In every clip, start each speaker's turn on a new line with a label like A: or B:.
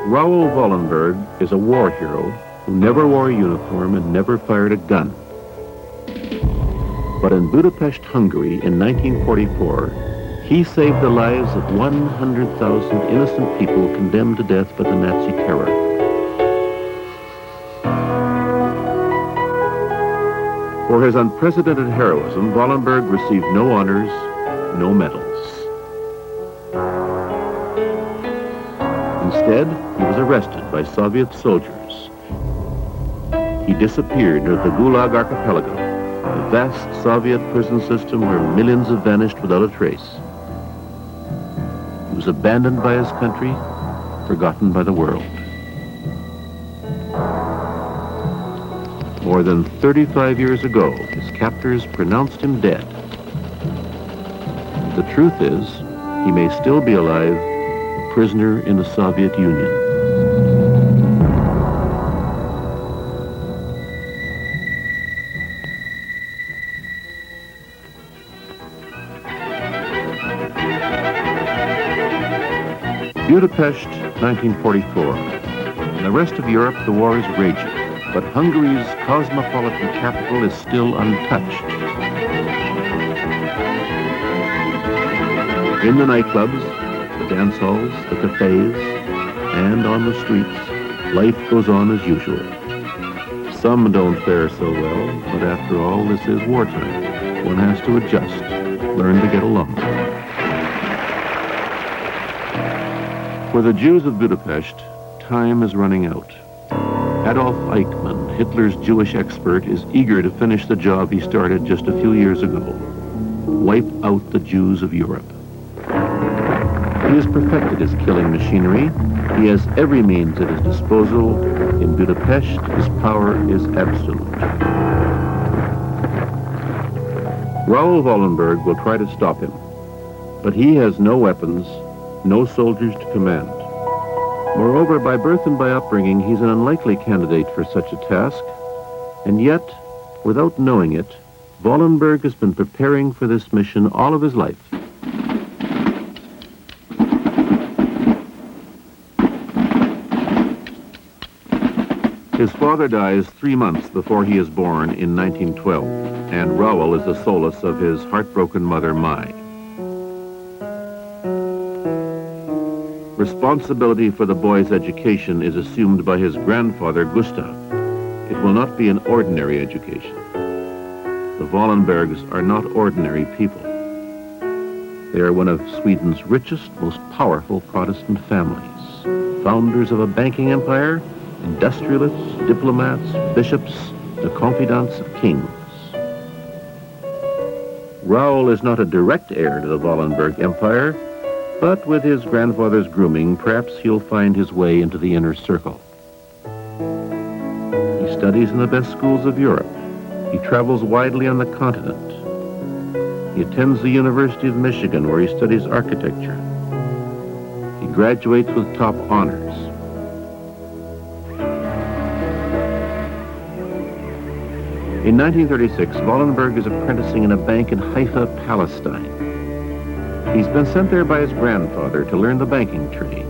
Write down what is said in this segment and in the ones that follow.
A: Raoul Wallenberg is a war hero who never wore a uniform and never fired a gun. But in Budapest, Hungary in 1944, he saved the lives of 100,000 innocent people condemned to death by the Nazi terror. For his unprecedented heroism, Wallenberg received no honors, no medals. Instead, he was arrested by Soviet soldiers. He disappeared near the Gulag archipelago, a vast Soviet prison system where millions have vanished without a trace. He was abandoned by his country, forgotten by the world. More than 35 years ago, his captors pronounced him dead. The truth is, he may still be alive, a prisoner in the Soviet Union. Budapest, 1944. In the rest of Europe, the war is raging, but Hungary's cosmopolitan capital is still untouched. In the nightclubs, the dance halls, the cafes, and on the streets, life goes on as usual. Some don't fare so well, but after all, this is wartime. One has to adjust, learn to get along. For the Jews of Budapest, time is running out. Adolf Eichmann, Hitler's Jewish expert, is eager to finish the job he started just a few years ago. Wipe out the Jews of Europe. He has perfected his killing machinery. He has every means at his disposal. In Budapest, his power is absolute. Raoul Wallenberg will try to stop him, but he has no weapons, no soldiers to command. Moreover, by birth and by upbringing, he's an unlikely candidate for such a task. And yet, without knowing it, Wallenberg has been preparing for this mission all of his life. His father dies 3 months before he is born in 1912, and Raoul is the solace of his heartbroken mother, Mai. Responsibility for the boy's education is assumed by his grandfather, Gustav. It will not be an ordinary education. The Wallenbergs are not ordinary people. They are one of Sweden's richest, most powerful Protestant families, founders of a banking empire, industrialists, diplomats, bishops, the confidants of kings. Raoul is not a direct heir to the Wallenberg Empire, but with his grandfather's grooming, perhaps he'll find his way into the inner circle. He studies in the best schools of Europe. He travels widely on the continent. He attends the University of Michigan, where he studies architecture. He graduates with top honors. In 1936, Wallenberg is apprenticing in a bank in Haifa, Palestine. He's been sent there by his grandfather to learn the banking trade.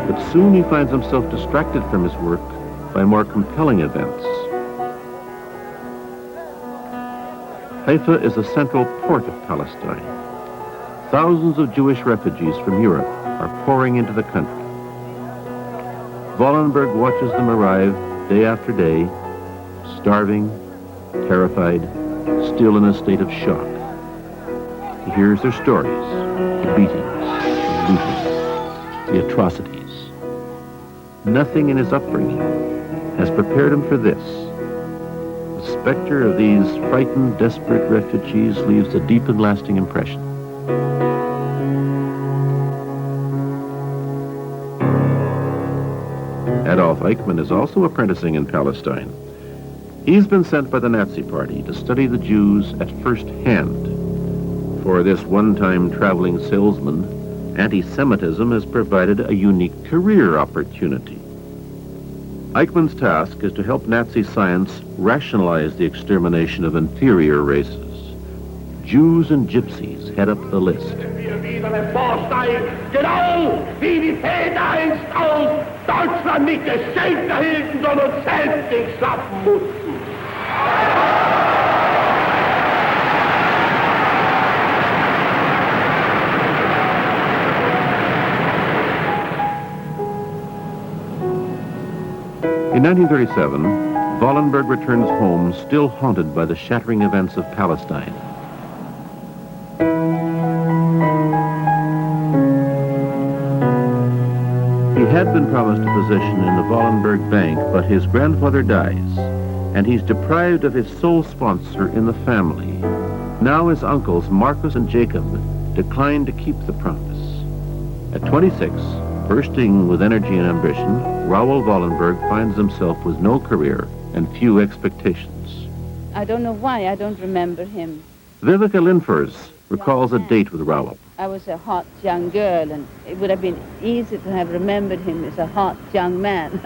A: But soon he finds himself distracted from his work by more compelling events. Haifa is the central port of Palestine. Thousands of Jewish refugees from Europe are pouring into the country. Wallenberg watches them arrive day after day, starving, terrified, still in a state of shock. He hears their stories, the beatings, the looting, the atrocities. Nothing in his upbringing has prepared him for this. The specter of these frightened, desperate refugees leaves a deep and lasting impression. Adolf Eichmann is also apprenticing in Palestine. He's been sent by the Nazi Party to study the Jews at first hand. For this one-time traveling salesman, anti-Semitism has provided a unique career opportunity. Eichmann's task is to help Nazi science rationalize the extermination of inferior races. Jews and gypsies head up the list.
B: Genau wie die Väter einst aus Deutschland nicht Geschenk erhielten, sondern selbst sich schaffen mussten.
A: In 1937, Wallenberg returns home still haunted by the shattering events of Palestine. He had been promised a position in the Wallenberg Bank, but his grandfather dies, and he's deprived of his sole sponsor in the family. Now his uncles, Marcus and Jacob, decline to keep the promise. At 26, bursting with energy and ambition, Raoul Wallenberg finds himself with no career and few expectations.
C: I don't know why I don't remember him.
A: Vivica Linfors recalls a date with Raoul.
C: I was a hot young girl, and it would have been easy to have remembered him as a hot young man.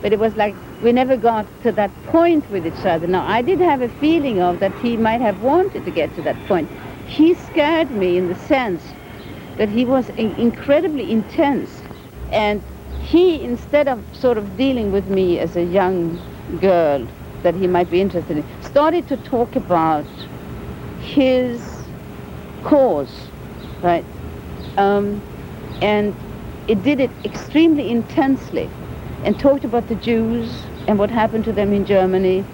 C: But it was like we never got to that point with each other. Now, I did have a feeling of that he might have wanted to get to that point. He scared me in the sense that he was incredibly intense. And he, instead of sort of dealing with me as a young girl that he might be interested in, started to talk about his cause, right? And it did it extremely intensely, and talked about the Jews and what happened to them in Germany.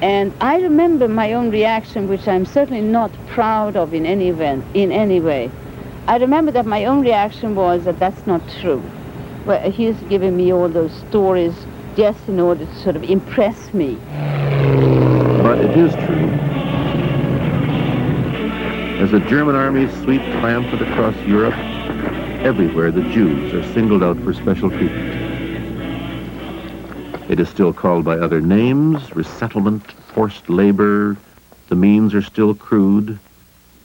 C: And I remember my own reaction, which I'm certainly not proud of in any event, in any way. I remember that my own reaction was that that's not true. Well, he's giving me all those stories just in order to sort of impress me.
A: But it is true. As the German armies sweep triumphant across Europe, everywhere the Jews are singled out for special treatment. It is still called by other names: resettlement, forced labor. The means are still crude,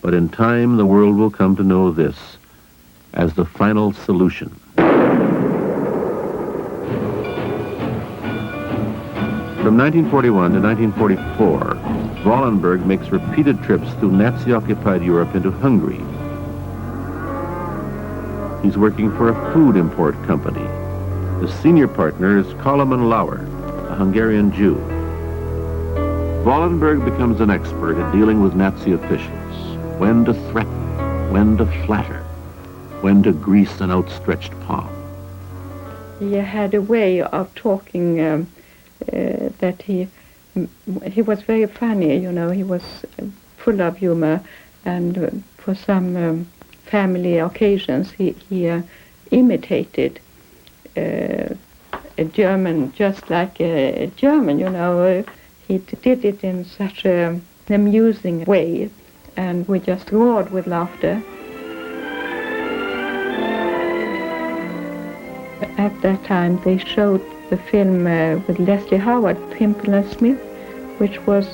A: but in time the world will come to know this as the final solution. From 1941 to 1944, Wallenberg makes repeated trips through Nazi-occupied Europe into Hungary. He's working for a food import company. The senior partner is Koloman Lauer, a Hungarian Jew. Wallenberg becomes an expert at dealing with Nazi officials, when to threaten, when to flatter, when to grease an outstretched palm.
D: He had a way of talking that he was very funny, you know. He was full of humor, and for some family occasions he imitated a German, just like a German, you know. He did it in such an amusing way, and we just roared with laughter. At that time they showed the film with Leslie Howard, Pimpernel Smith, which was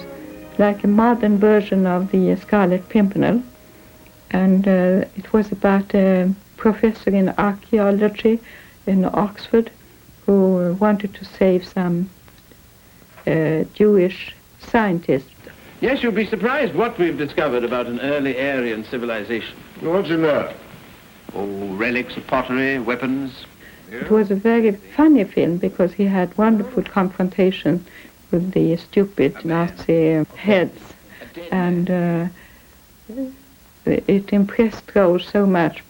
D: like a modern version of the Scarlet Pimpernel. And it was about a professor in archaeology in Oxford who wanted to save some Jewish scientists.
E: Yes, you'll be surprised what we've discovered about an early Aryan civilization.
B: What's in there?
E: Oh, relics of pottery, weapons.
D: It was a very funny film because he had wonderful confrontation with the stupid Nazi heads, and it impressed Raoul so much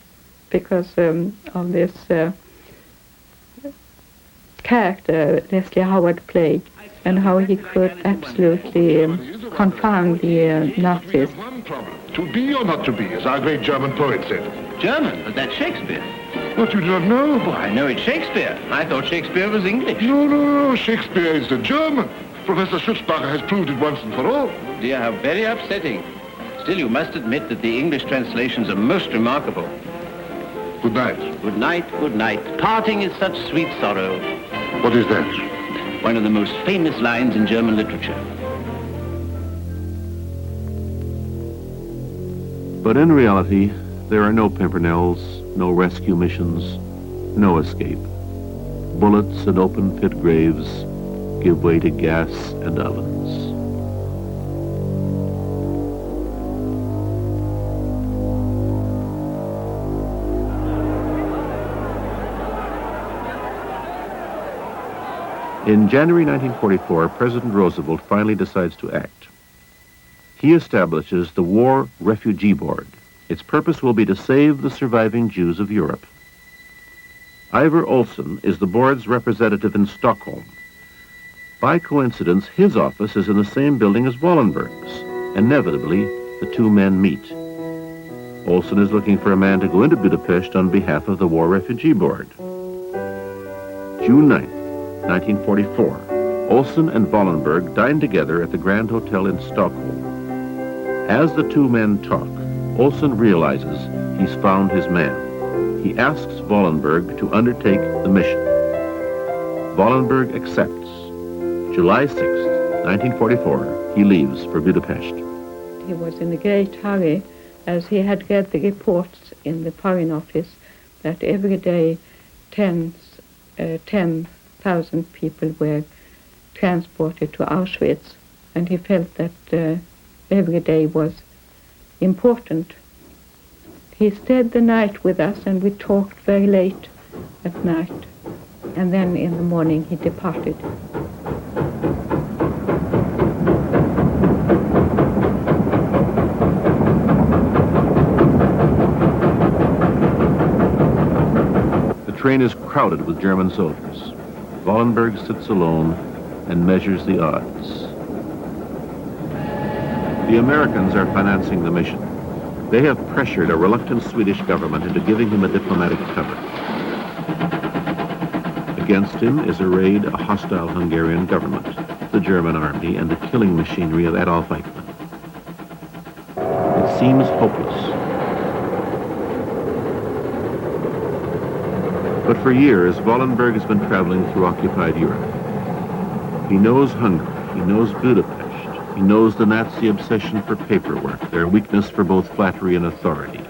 D: because of this character Leslie Howard played, and how he could absolutely confound the Nazis.
B: One problem: to be or not to be, as our great German poet said.
E: German? But that's Shakespeare.
B: What, you do not know?
E: Oh, I know it's Shakespeare. I thought Shakespeare was English.
B: No, Shakespeare is the German. Professor Schutzbacher has proved it once and for all.
E: Oh dear, how very upsetting. Still, you must admit that the English translations are most remarkable.
B: Good night.
E: Good night, good night. Parting is such sweet sorrow.
B: What is that?
E: One of the most famous lines in German literature.
A: But in reality, there are no Pimpernels, no rescue missions, no escape. Bullets and open-pit graves give way to gas and ovens. In January 1944, President Roosevelt finally decides to act. He establishes the War Refugee Board. Its purpose will be to save the surviving Jews of Europe. Ivar Olsen is the board's representative in Stockholm. By coincidence, his office is in the same building as Wallenberg's. Inevitably, the two men meet. Olsen is looking for a man to go into Budapest on behalf of the War Refugee Board. June 9th. 1944, Olsen and Wallenberg dine together at the Grand Hotel in Stockholm. As the two men talk, Olsen realizes he's found his man. He asks Wallenberg to undertake the mission. Wallenberg accepts. July 6th, 1944, he leaves for Budapest.
D: He was in a great hurry as he had read the reports in the Foreign Office that every day 10,000 people were transported to Auschwitz, and he felt that every day was important. He stayed the night with us, and we talked very late at night, and then in the morning he departed.
A: The train is crowded with German soldiers. Wallenberg sits alone and measures the odds. The Americans are financing the mission. They have pressured a reluctant Swedish government into giving him a diplomatic cover. Against him is arrayed a hostile Hungarian government, the German army, and the killing machinery of Adolf Eichmann. It seems hopeless. But for years, Wallenberg has been traveling through occupied Europe. He knows Hungary, he knows Budapest, he knows the Nazi obsession for paperwork, their weakness for both flattery and authority.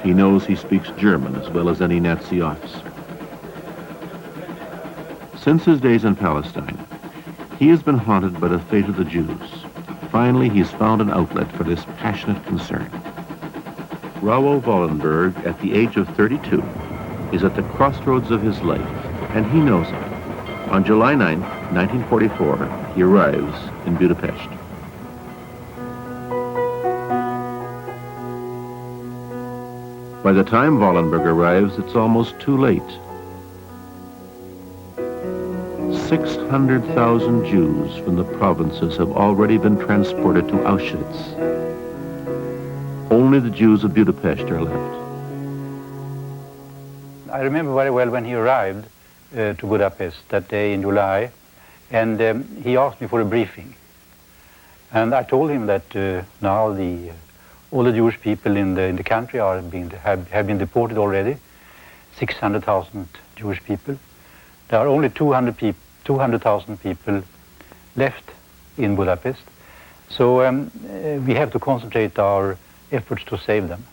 A: He knows he speaks German as well as any Nazi officer. Since his days in Palestine, he has been haunted by the fate of the Jews. Finally, he's found an outlet for this passionate concern. Raoul Wallenberg, at the age of 32, is at the crossroads of his life, and he knows it. On July 9, 1944, he arrives in Budapest. By the time Wallenberg arrives, it's almost too late. 600,000 Jews from the provinces have already been transported to Auschwitz. Only the Jews of Budapest are left.
F: I remember very well when he arrived to Budapest that day in July, and he asked me for a briefing. And I told him that now all the Jewish people in the country have been deported already, 600,000 Jewish people. There are only 200,000 people left in Budapest, so we have to concentrate our efforts to save them.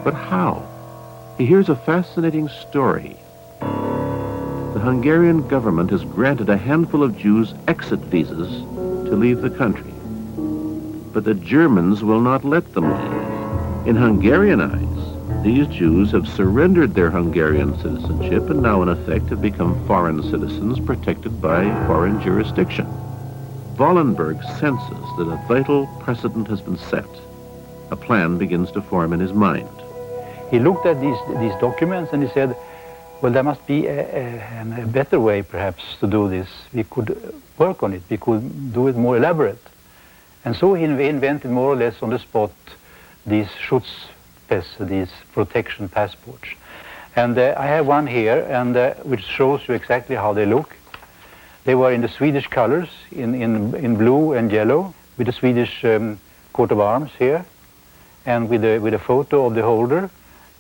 A: But how? He hears a fascinating story. The Hungarian government has granted a handful of Jews exit visas to leave the country. But the Germans will not let them leave. In Hungarian eyes, these Jews have surrendered their Hungarian citizenship and now in effect have become foreign citizens protected by foreign jurisdiction. Wallenberg senses that a vital precedent has been set. A plan begins to form in his mind.
F: He looked at these documents and he said, well, there must be a better way perhaps to do this. We could work on it. We could do it more elaborate. And so he invented more or less on the spot these Schutzpässe, these protection passports. And I have one here, and which shows you exactly how they look. They were in the Swedish colors, in blue and yellow, with the Swedish coat of arms here, and with a photo of the holder,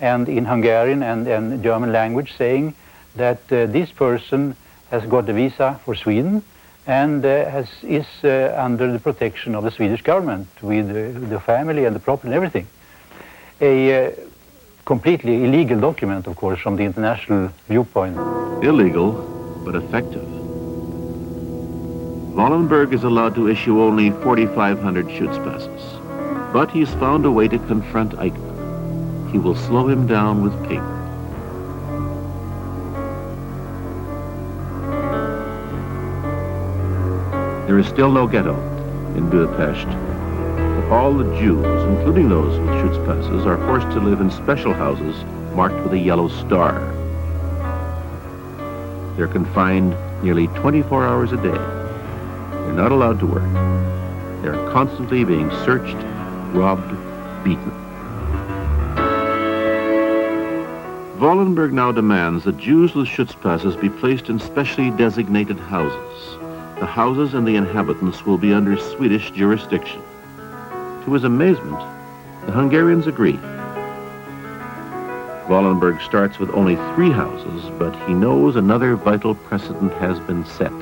F: and in Hungarian and German language saying that this person has got a visa for Sweden and is under the protection of the Swedish government with the family and the property and everything. A completely illegal document, of course, from the international viewpoint.
A: Illegal, but effective. Wallenberg is allowed to issue only 4,500 Schutzpasses, but he's found a way to confront Eichmann. He will slow him down with paper. There is still no ghetto in Budapest. But all the Jews, including those with Schutzpasses, are forced to live in special houses marked with a yellow star. They're confined nearly 24 hours a day. They're not allowed to work. They're constantly being searched, robbed, beaten. Wallenberg now demands that Jews with Schutzpasses be placed in specially designated houses. The houses and the inhabitants will be under Swedish jurisdiction. To his amazement, the Hungarians agree. Wallenberg starts with only 3 houses, but he knows another vital precedent has been set.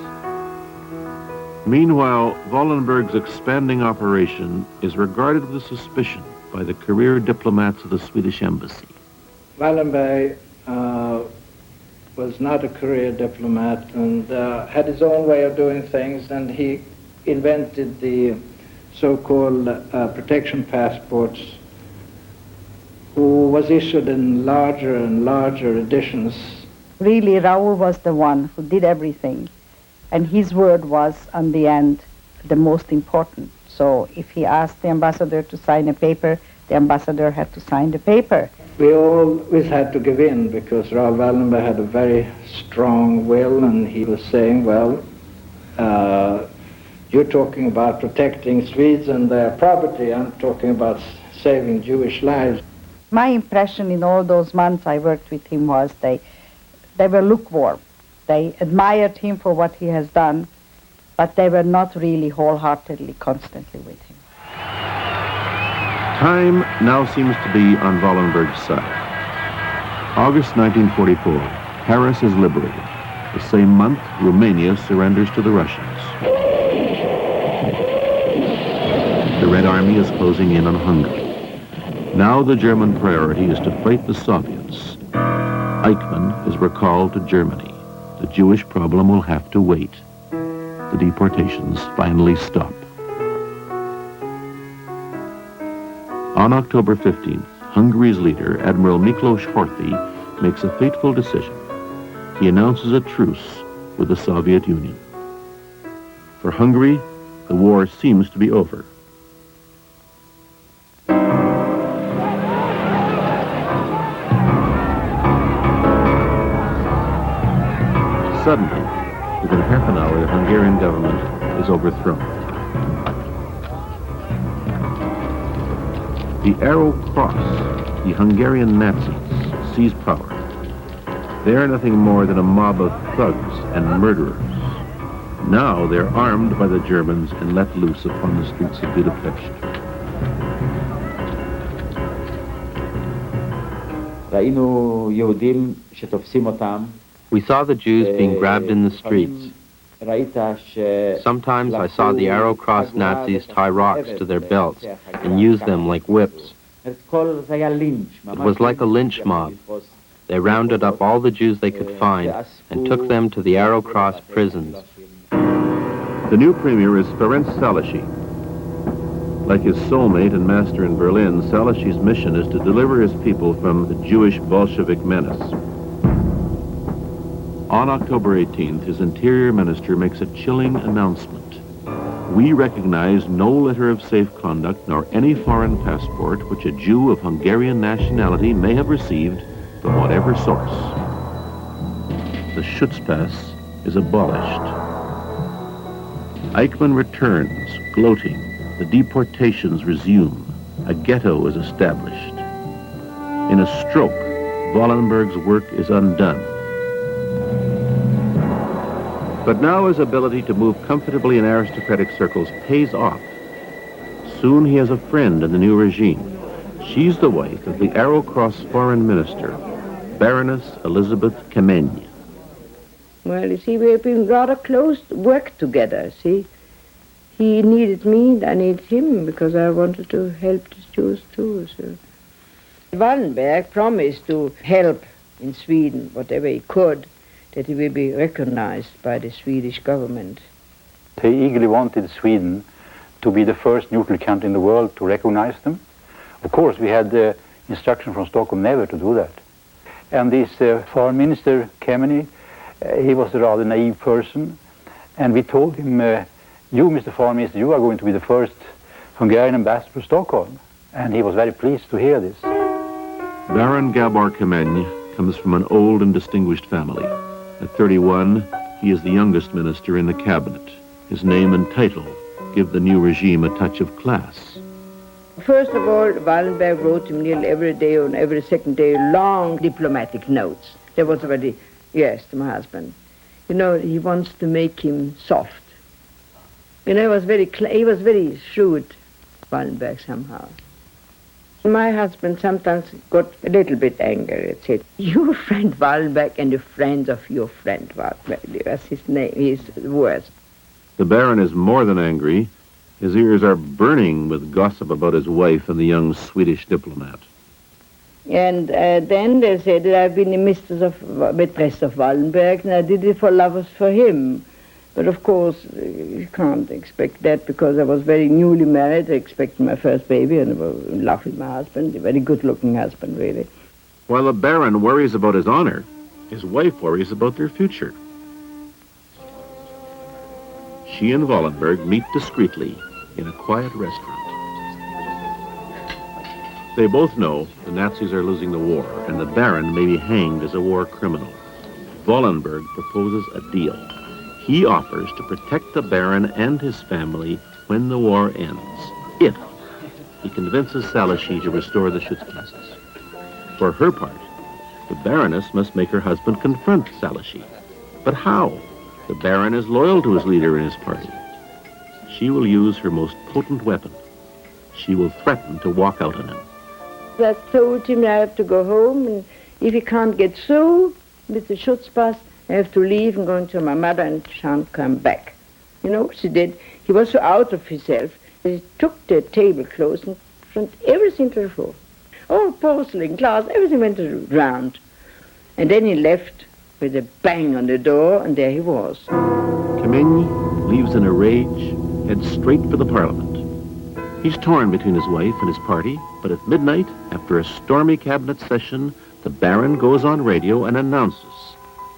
A: Meanwhile, Wallenberg's expanding operation is regarded with suspicion by the career diplomats of the Swedish embassy.
G: Wallenberg was not a career diplomat and had his own way of doing things, and he invented the so-called protection passports, who was issued in larger and larger editions.
H: Really, Raoul was the one who did everything, and his word was, on the end, the most important. So if he asked the ambassador to sign a paper, the ambassador had to sign the paper.
G: We always had to give in because Raoul Wallenberg had a very strong will, and he was saying, well, you're talking about protecting Swedes and their property. I'm talking about saving Jewish lives.
H: My impression in all those months I worked with him was they were lukewarm. They admired him for what he has done, but they were not really wholeheartedly, constantly with him.
A: Time now seems to be on Wallenberg's side. August 1944, Paris is liberated. The same month, Romania surrenders to the Russians. The Red Army is closing in on Hungary. Now the German priority is to fight the Soviets. Eichmann is recalled to Germany. The Jewish problem will have to wait. The deportations finally stop. On October 15th, Hungary's leader, Admiral Miklos Horthy, makes a fateful decision. He announces a truce with the Soviet Union. For Hungary, the war seems to be over. Suddenly, within half an hour, the Hungarian government is overthrown. The Arrow Cross, the Hungarian Nazis, seize power. They are nothing more than a mob of thugs and murderers. Now they're armed by the Germans and let loose upon the streets of Budapest.
I: We saw the Jews being grabbed in the streets. Sometimes I saw the Arrow Cross Nazis tie rocks to their belts and use them like whips. It was like a lynch mob. They rounded up all the Jews they could find and took them to the Arrow Cross prisons.
A: The new premier is Ferenc Szálasi. Like his soulmate and master in Berlin, Szálasi's mission is to deliver his people from the Jewish Bolshevik menace. On October 18th, his interior minister makes a chilling announcement. We recognize no letter of safe conduct nor any foreign passport which a Jew of Hungarian nationality may have received from whatever source. The Schutzpass is abolished. Eichmann returns, gloating. The deportations resume. A ghetto is established. In a stroke, Wallenberg's work is undone. But now his ability to move comfortably in aristocratic circles pays off. Soon he has a friend in the new regime. She's the wife of the Arrow Cross foreign minister, Baroness Elizabeth Kamenny.
J: Well, you see, we've been rather close work together, see. He needed me, I needed him, because I wanted to help the Jews too. So. Wallenberg promised to help in Sweden, whatever he could, that he will be recognized by the Swedish government.
F: He eagerly wanted Sweden to be the first neutral country in the world to recognize them. Of course, we had instruction from Stockholm never to do that. And this foreign minister, Kemeny, he was a rather naive person, and we told him, you, Mr. Foreign Minister, you are going to be the first Hungarian ambassador to Stockholm. And he was very pleased to hear this.
A: Baron Gábor Kemeny comes from an old and distinguished family. At 31, he is the youngest minister in the cabinet. His name and title give the new regime a touch of class.
J: First of all, Wallenberg wrote him nearly every day or every second day long diplomatic notes. That was already, yes, to my husband. You know, he wants to make him soft. You know, he was very shrewd, Wallenberg, somehow. My husband sometimes got a little bit angry and said, your friend Wallenberg and the friends of your friend Wallenberg. That's his name, his words.
A: The Baron is more than angry. His ears are burning with gossip about his wife and the young Swedish diplomat.
J: And then they said that I've been the mistress of Wallenberg, and I did it for love for him. But of course, you can't expect that because I was very newly married. I expected my first baby and I was in love with my husband, a very good-looking husband, really.
A: While the Baron worries about his honor, his wife worries about their future. She and Wallenberg meet discreetly in a quiet restaurant. They both know the Nazis are losing the war and the Baron may be hanged as a war criminal. Wallenberg proposes a deal. He offers to protect the Baron and his family when the war ends, if he convinces Salishy to restore the Schutzpasses. For her part, the Baroness must make her husband confront Salishy. But how? The Baron is loyal to his leader and his party. She will use her most potent weapon. She will threaten to walk out on him.
J: I told him I have to go home, and if he can't get through with the Schutzpass, I have to leave and go into my mother and shan't come back. You know, she did. He was so out of himself that he took the tablecloths and threw everything to the floor. All porcelain, glass, everything went round. And then he left with a bang on the door, and there he was.
A: Kemeny leaves in a rage, heads straight for the Parliament. He's torn between his wife and his party, but at midnight, after a stormy cabinet session, the Baron goes on radio and announces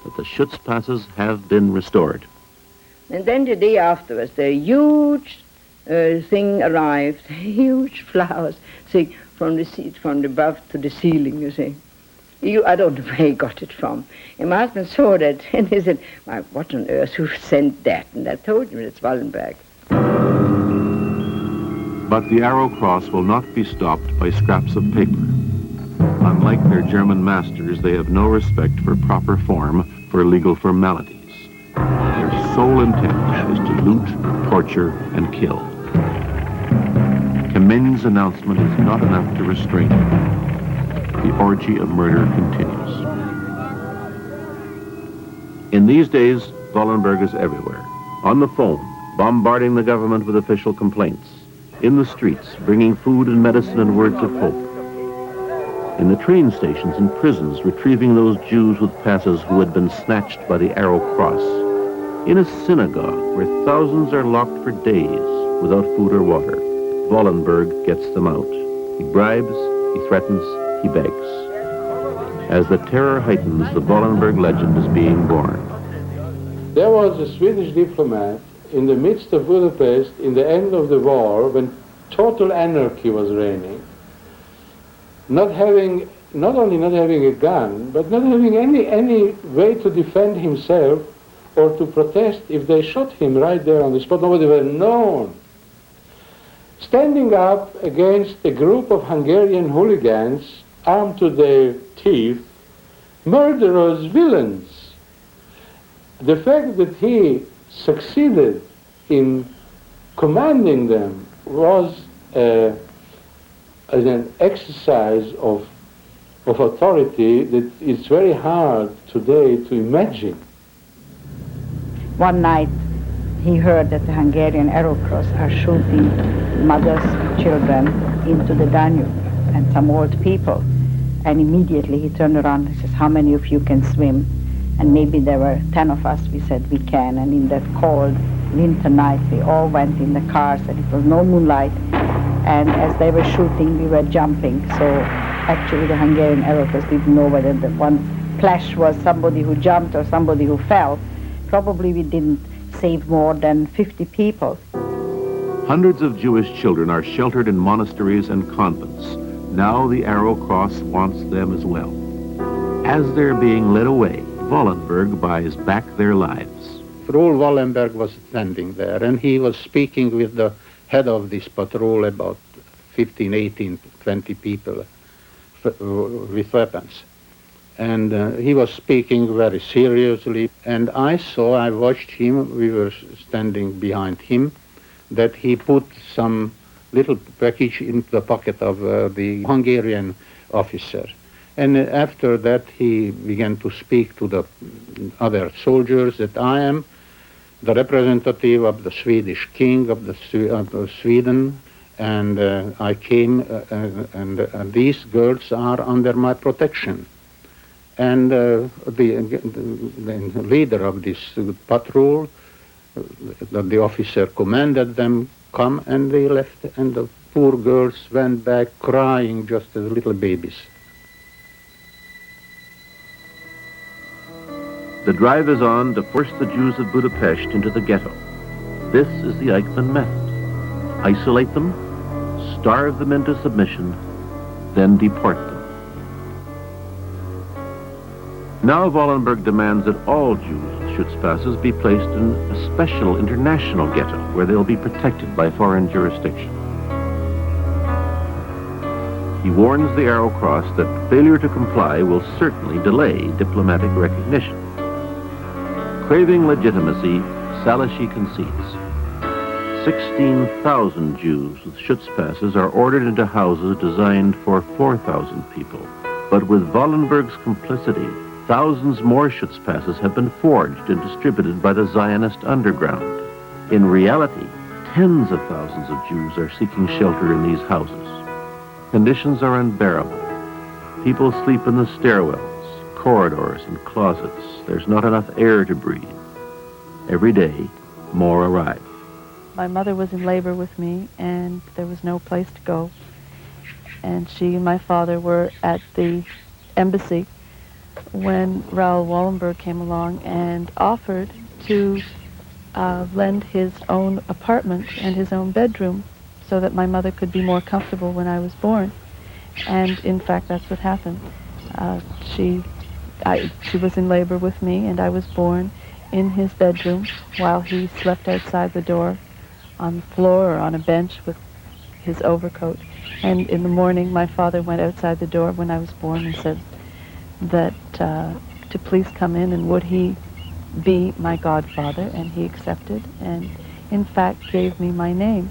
A: that the Schutzpasses have been restored.
J: And then the day afterwards, the huge thing arrived, huge flowers, see, from the above to the ceiling, you see. I don't know where he got it from. And my husband saw that, and he said, what on earth, who sent that? And I told him it's Wallenberg.
A: But the Arrow Cross will not be stopped by scraps of paper. Unlike their German masters, they have no respect for proper form, for legal formalities. Their sole intent is to loot, torture, and kill. Kemeny's announcement is not enough to restrain him. The orgy of murder continues. In these days, Wallenberg is everywhere. On the phone, bombarding the government with official complaints. In the streets, bringing food and medicine and words of hope. In the train stations and prisons, retrieving those Jews with passes who had been snatched by the Arrow Cross. In a synagogue where thousands are locked for days without food or water, Wallenberg gets them out. He bribes, he threatens, he begs. As the terror heightens, the Wallenberg legend is being born.
K: There was a Swedish diplomat in the midst of Budapest in the end of the war when total anarchy was reigning, not only not having a gun, but not having any way to defend himself or to protest if they shot him right there on the spot. Nobody were known. Standing up against a group of Hungarian hooligans armed to their teeth, murderous villains. The fact that he succeeded in commanding them was an exercise of authority that is very hard today to imagine.
H: One night he heard that the Hungarian Arrow Cross are shooting mothers, children into the Danube and some old people. And immediately he turned around and says, how many of you can swim? And maybe there were 10 of us. We said we can. And in that cold winter night, we all went in the cars, and it was no moonlight. And as they were shooting, we were jumping. So actually the Hungarian aeroplanes didn't know whether the one flash was somebody who jumped or somebody who fell. Probably we didn't save more than 50 people.
A: Hundreds of Jewish children are sheltered in monasteries and convents. Now the Arrow Cross wants them as well. As they're being led away, Wallenberg buys back their lives.
L: Raoul Wallenberg was standing there, and he was speaking with the head of this patrol, about 15, 18, 20 people with weapons. And he was speaking very seriously, and I watched him, we were standing behind him, that he put some little package in the pocket of the Hungarian officer. And after that he began to speak to the other soldiers that I am the representative of the Swedish king of Sweden, and I came and these girls are under my protection. And the leader of this patrol, the officer commanded them, come, and they left, and the poor girls went back crying just as little babies.
A: The drive is on to force the Jews of Budapest into the ghetto. This is the Eichmann method. Isolate them, starve them into submission, then deport them. Now Wallenberg demands that all Jews with Schutzpasses be placed in a special international ghetto where they'll be protected by foreign jurisdiction. He warns the Arrow Cross that failure to comply will certainly delay diplomatic recognition. Craving legitimacy, Salishi concedes. 16,000 Jews with Schutzpasses are ordered into houses designed for 4,000 people. But with Wallenberg's complicity, thousands more Schutzpasses have been forged and distributed by the Zionist underground. In reality, tens of thousands of Jews are seeking shelter in these houses. Conditions are unbearable. People sleep in the stairwells, corridors, and closets. There's not enough air to breathe. Every day, more arrive.
M: My mother was in labor with me, and there was no place to go. And she and my father were at the embassy when Raoul Wallenberg came along and offered to lend his own apartment and his own bedroom so that my mother could be more comfortable when I was born. And in fact, that's what happened. She was in labor with me, and I was born in his bedroom while he slept outside the door on the floor or on a bench with his overcoat. And in the morning, my father went outside the door when I was born and said that to please come in, and would he be my godfather, and he accepted, and in fact gave me my name.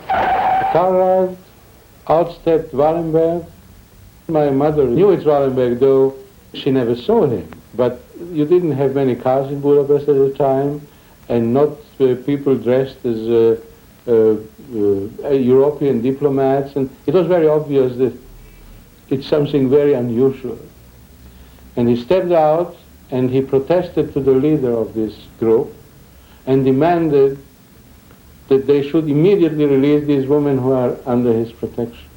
K: The car arrived, outstepped Wallenberg. My mother knew it's Wallenberg, though she never saw him. But you didn't have many cars in Budapest at the time, and not people dressed as European diplomats, and it was very obvious that it's something very unusual. And he stepped out and he protested to the leader of this group and demanded that they should immediately release these women who are under his protection.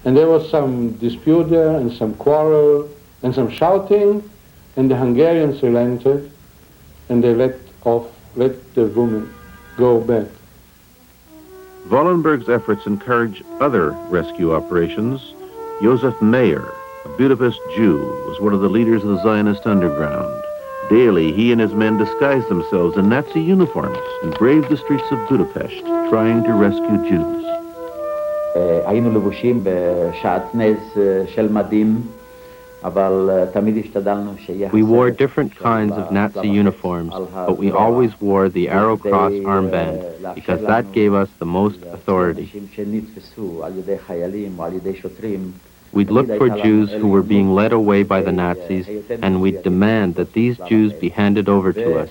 K: And there was some dispute there, and some quarrel, and some shouting, and the Hungarians relented, and they let the women go back.
A: Wallenberg's efforts encourage other rescue operations. Josef Meyer, a Budapest Jew, was one of the leaders of the Zionist underground. Daily, he and his men disguised themselves in Nazi uniforms and braved the streets of Budapest, trying to rescue Jews.
N: היינו לבושים בשעטנז של מדים, אבל תמיד השתדלנו שיהיה...
I: We wore different kinds of Nazi uniforms, but we always wore the Arrow Cross armband because that gave us the most authority.
N: שנתפסו על ידי חיילים או על ידי שוטרים.
I: We'd look for Jews who were being led away by the Nazis, and we'd demand that these Jews be handed over to us.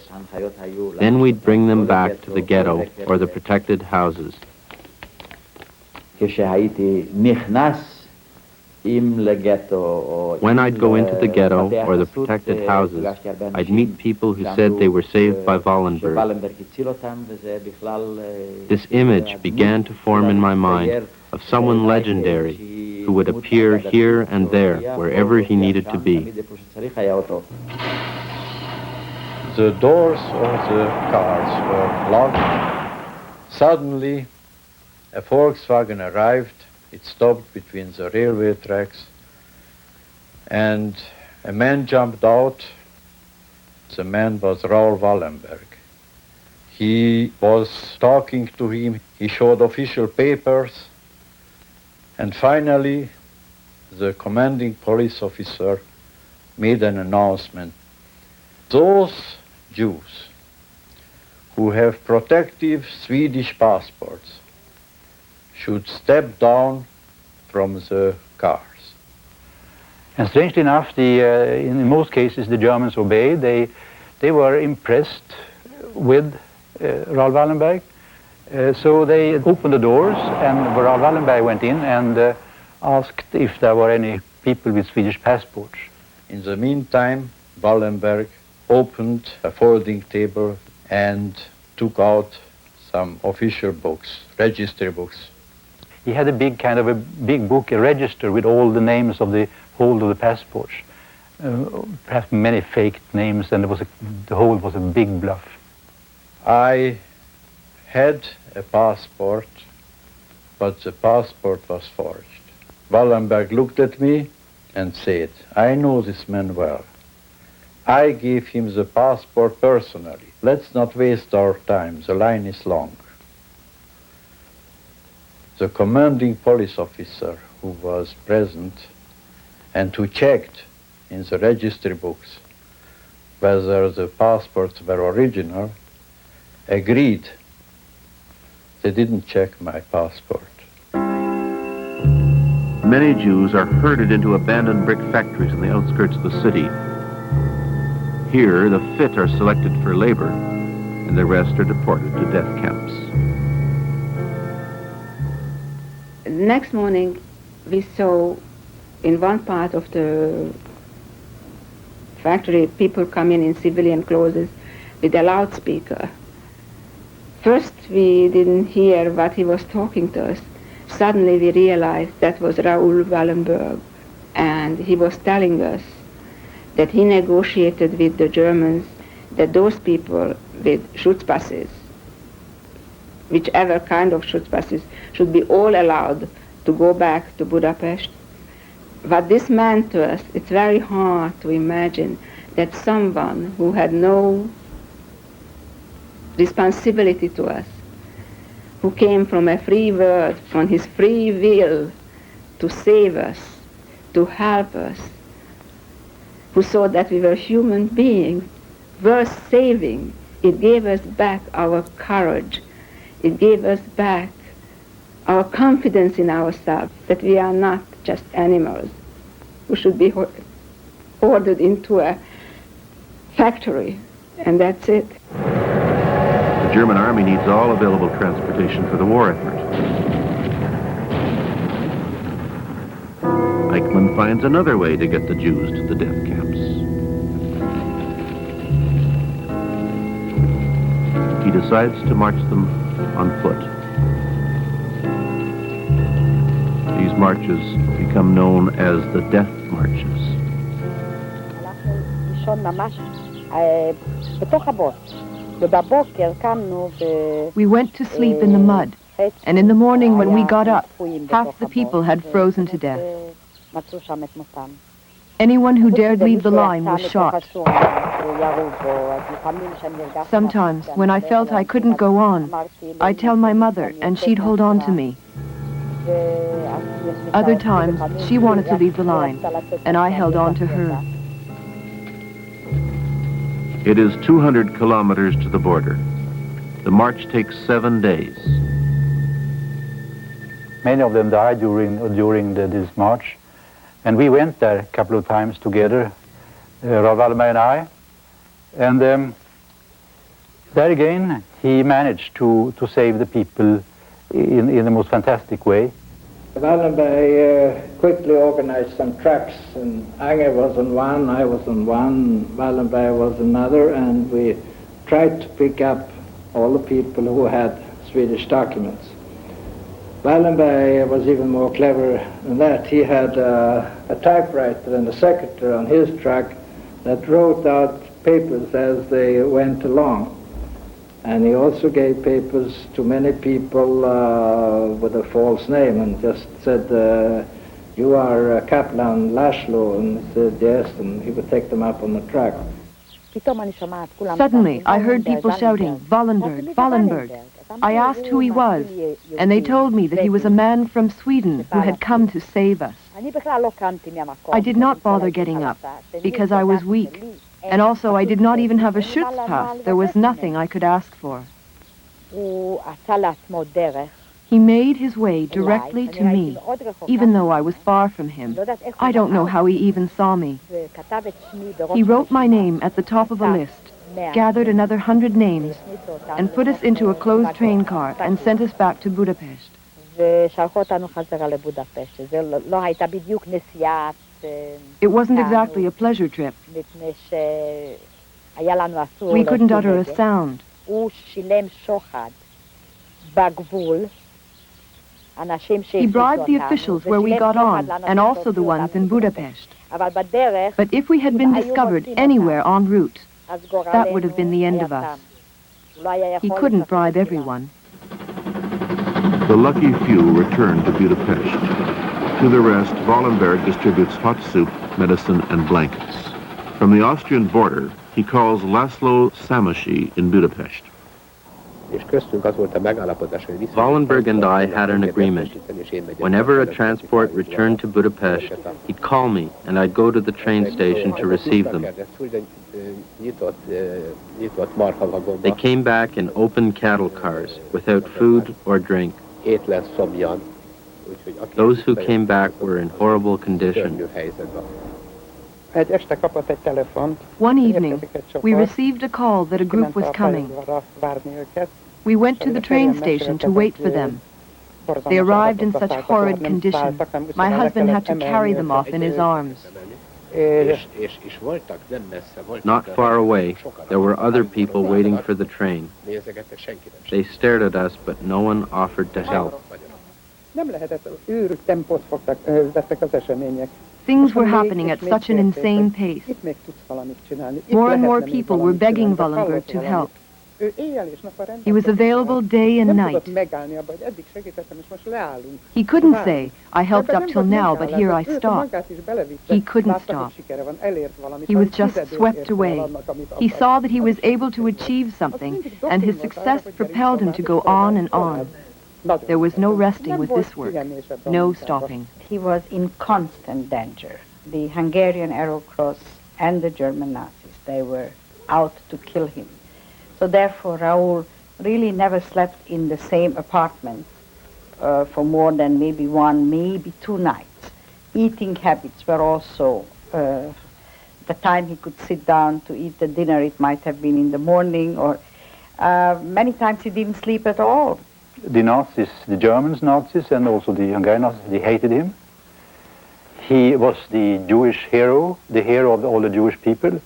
I: Then we'd bring them back to the ghetto or the protected houses.
N: כשהייתי נכנס
I: When I'd go into the ghetto or the protected houses, I'd meet people who said they were saved by Wallenberg. This image began to form in my mind of someone legendary who would appear here and there, wherever he needed to be.
O: The doors of the cars were locked. Suddenly, a Volkswagen arrived. It stopped between the railway tracks, and a man jumped out. The man was Raoul Wallenberg. He was talking to him. He showed official papers, and finally, the commanding police officer made an announcement. Those Jews who have protective Swedish passports should step down from the cars.
F: And strangely enough, in most cases, the Germans obeyed. They were impressed with Raoul Wallenberg. So they opened the doors, and Raoul Wallenberg went in and asked if there were any people with Swedish passports.
O: In the meantime, Wallenberg opened a folding table and took out some official books, registry books.
F: He had a big book, a register with all the names of the whole of the passports. Perhaps many fake names, and the whole was a big bluff.
O: I had a passport, but the passport was forged. Wallenberg looked at me and said, "I know this man well. I gave him the passport personally. Let's not waste our time. The line is long." The commanding police officer who was present and who checked in the registry books whether the passports were original agreed. They didn't check my passport.
A: Many Jews are herded into abandoned brick factories in the outskirts of the city. Here, the fit are selected for labor, and the rest are deported to death camps.
C: The next morning, we saw in one part of the factory people come in civilian clothes with a loudspeaker. First, we didn't hear what he was talking to us. Suddenly, we realized that was Raoul Wallenberg, and he was telling us that he negotiated with the Germans that those people with Schutzpasses, whichever kind of Schutzpasses, should be all allowed to go back to Budapest. What this meant to us, it's very hard to imagine that someone who had no responsibility to us, who came from a free world, from his free will to save us, to help us, who saw that we were human beings worth saving. It gave us back our courage. It gave us back our confidence in ourselves, that we are not just animals who should be ordered into a factory, and that's it.
A: The German army needs all available transportation for the war effort. Eichmann finds another way to get the Jews to the death camps. He decides to march them on foot. These marches become known as the death marches.
P: We went to sleep in the mud, and in the morning when we got up, half the people had frozen to death. Anyone who dared leave the line was shot. Sometimes, when I felt I couldn't go on, I'd tell my mother, and she'd hold on to me. Other times, she wanted to leave the line, and I held on to her.
A: It is 200 kilometers to the border. The march takes 7 days.
F: Many of them died during this march, and we went there a couple of times together, Raoul Wallenberg and I, and there again he managed to save the people in the most fantastic way.
G: Wallenberg quickly organized some tracks, and Anger was on one, I was on one, Wallenberg was another, and we tried to pick up all the people who had Swedish documents. Wallenberg was even more clever than that. He had a typewriter and a secretary on his truck that wrote out papers as they went along. And he also gave papers to many people with a false name and just said, you are Kaplan Laszlo, and he said yes, and he would take them up on the truck.
P: Suddenly, I heard people shouting, Wallenberg, Wallenberg. I asked who he was, and they told me that he was a man from Sweden who had come to save us. I did not bother getting up, because I was weak. And also, I did not even have a Schutzpass. There was nothing I could ask for. He made his way directly to me, even though I was far from him. I don't know how he even saw me. He wrote my name at the top of a list, gathered another 100 names, and put us into a closed train car and sent us back to Budapest. It wasn't exactly a pleasure trip. We couldn't utter a sound. He bribed the officials where we got on, and also the ones in Budapest. But if we had been discovered anywhere en route, that would have been the end of us. He couldn't bribe everyone.
A: The lucky few return to Budapest. To the rest, Wallenberg distributes hot soup, medicine, and blankets. From the Austrian border, he calls Laszlo Samosy in Budapest.
I: Wallenberg and I had an agreement. Whenever a transport returned to Budapest, he'd call me, and I'd go to the train station to receive them. They came back in open cattle cars, without food or drink. Those who came back were in horrible condition.
P: One evening, we received a call that a group was coming. We went to the train station to wait for them. They arrived in such horrid condition. My husband had to carry them off in his arms.
I: Not far away, there were other people waiting for the train. They stared at us, but no one offered to help.
P: Things were happening at such an insane pace. More and more people were begging Wallenberg to help. He was available day and night. He couldn't say, I helped up till now, but here I stop. He couldn't stop. He was just swept away. He saw that he was able to achieve something, and his success propelled him to go on and on. There was no resting with this work, no stopping.
H: He was in constant danger. The Hungarian Arrow Cross and the German Nazis, they were out to kill him. So therefore, Raoul really never slept in the same apartment for more than maybe 1, maybe 2 nights. Eating habits were also, the time he could sit down to eat the dinner, it might have been in the morning, or many times he didn't sleep at all.
F: The Nazis, the German Nazis and also the Hungarian Nazis, they hated him. He was the Jewish hero, the hero of all the Jewish people,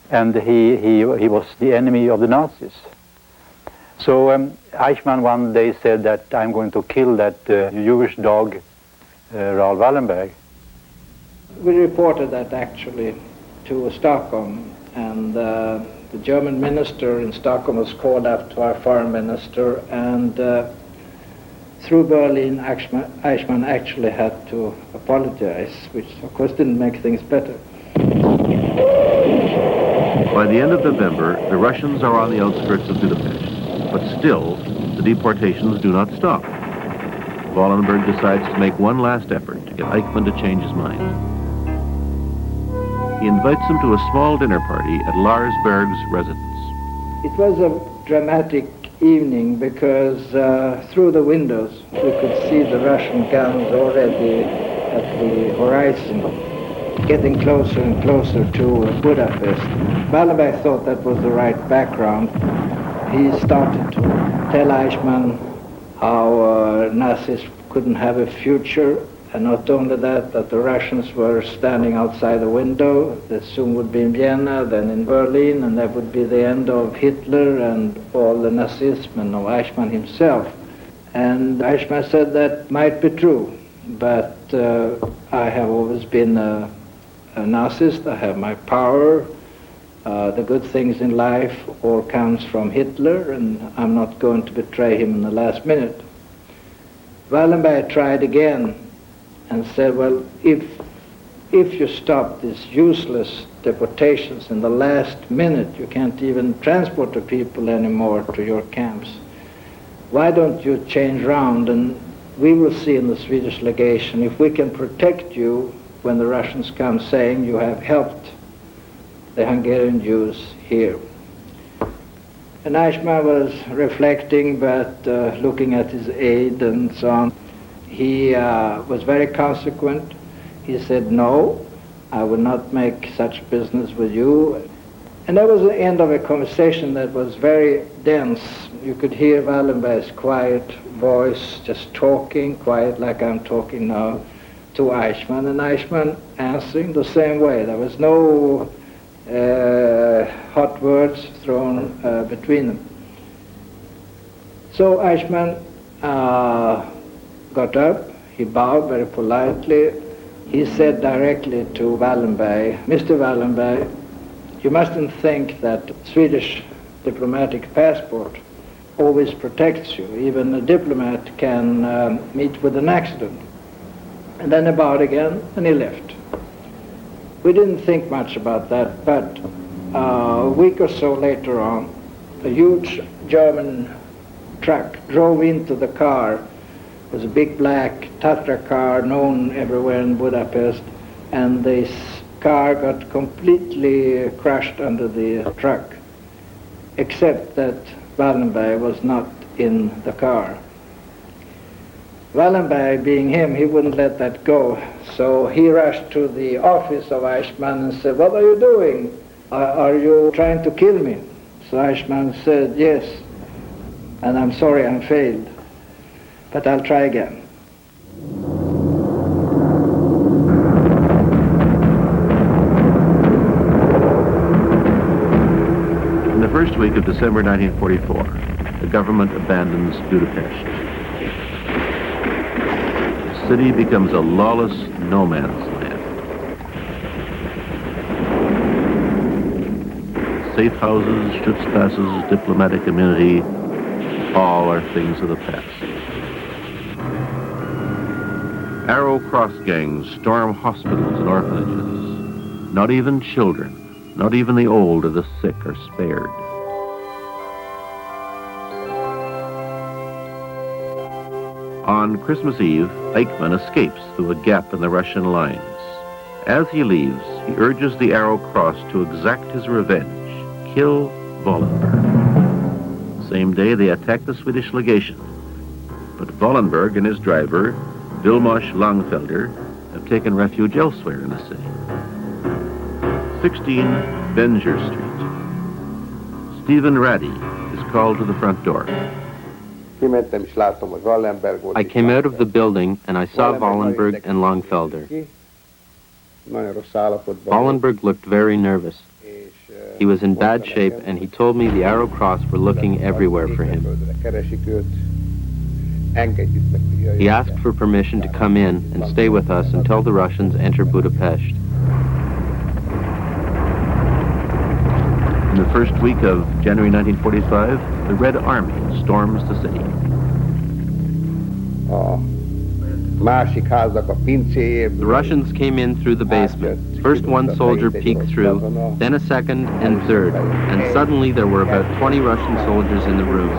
F: and he was the enemy of the Nazis. So Eichmann one day said that I'm going to kill that Jewish dog, Raoul Wallenberg.
G: We reported that actually to Stockholm, and the German minister in Stockholm was called up to our foreign minister, and through Berlin, Eichmann actually had to apologize, which of course didn't make things better.
A: By the end of November, the Russians are on the outskirts of Budapest, but still, the deportations do not stop. Wallenberg decides to make one last effort to get Eichmann to change his mind. He invites him to a small dinner party at Lars Berg's residence.
G: It was a dramatic evening because through the windows we could see the Russian guns already at the horizon, getting closer and closer to Budapest. Wallenberg thought that was the right background. He started to tell Eichmann how Nazis couldn't have a future, and not only that, that the Russians were standing outside the window, that soon would be in Vienna, then in Berlin, and that would be the end of Hitler and all the Nazism and of Eichmann himself. And Eichmann said that might be true, but I have always been a Nazist. I have my power. The good things in life all comes from Hitler, and I'm not going to betray him in the last minute. Wallenberg tried again and said, well, if you stop these useless deportations in the last minute, you can't even transport the people anymore to your camps. Why don't you change round, and we will see in the Swedish legation if we can protect you when the Russians come, saying you have helped the Hungarian Jews here. And Eichmann was reflecting, but looking at his aide and so on. He was very consequent. He said, no, I will not make such business with you. And that was the end of a conversation that was very dense. You could hear Wallenberg's quiet voice, just talking, quiet like I'm talking now, to Eichmann, and Eichmann answering the same way. There was no hot words thrown between them. So Eichmann got up, he bowed very politely. He said directly to Wallenberg, Mr. Wallenberg, you mustn't think that Swedish diplomatic passport always protects you. Even a diplomat can meet with an accident. And then he bowed again, and he left. We didn't think much about that, but a week or so later on, a huge German truck drove into the car. It was a big black Tatra car known everywhere in Budapest, and this car got completely crushed under the truck, except that Wallenberg was not in the car. Wallenberg, being him, he wouldn't let that go, so he rushed to the office of Eichmann and said, what are you doing? Are you trying to kill me? So Eichmann said, yes, and I'm sorry I failed, but I'll try again.
A: In the first week of December 1944, the government abandons Budapest. The city becomes a lawless no man's land. Safe houses, Schutzpasses, diplomatic immunity, all are things of the past. Arrow cross gangs storm hospitals and orphanages. Not even children, not even the old or the sick are spared. On Christmas Eve, Eichmann escapes through a gap in the Russian lines. As he leaves, he urges the Arrow Cross to exact his revenge, kill Wallenberg. The same day, they attack the Swedish legation. But Wallenberg and his driver, Vilmos Langfelder, have taken refuge elsewhere in the city. 16 Venger Street. Stephen Raddy is called to the front door.
I: I came out of the building and I saw Wallenberg and Langfelder. Wallenberg looked very nervous. He was in bad shape and he told me the Arrow Cross were looking everywhere for him. He asked for permission to come in and stay with us until the Russians enter Budapest.
A: In the first week of January 1945, the Red Army storms the city.
I: The Russians came in through the basement. First one soldier peeked through, then a second and third, and suddenly there were about 20 Russian soldiers in the room.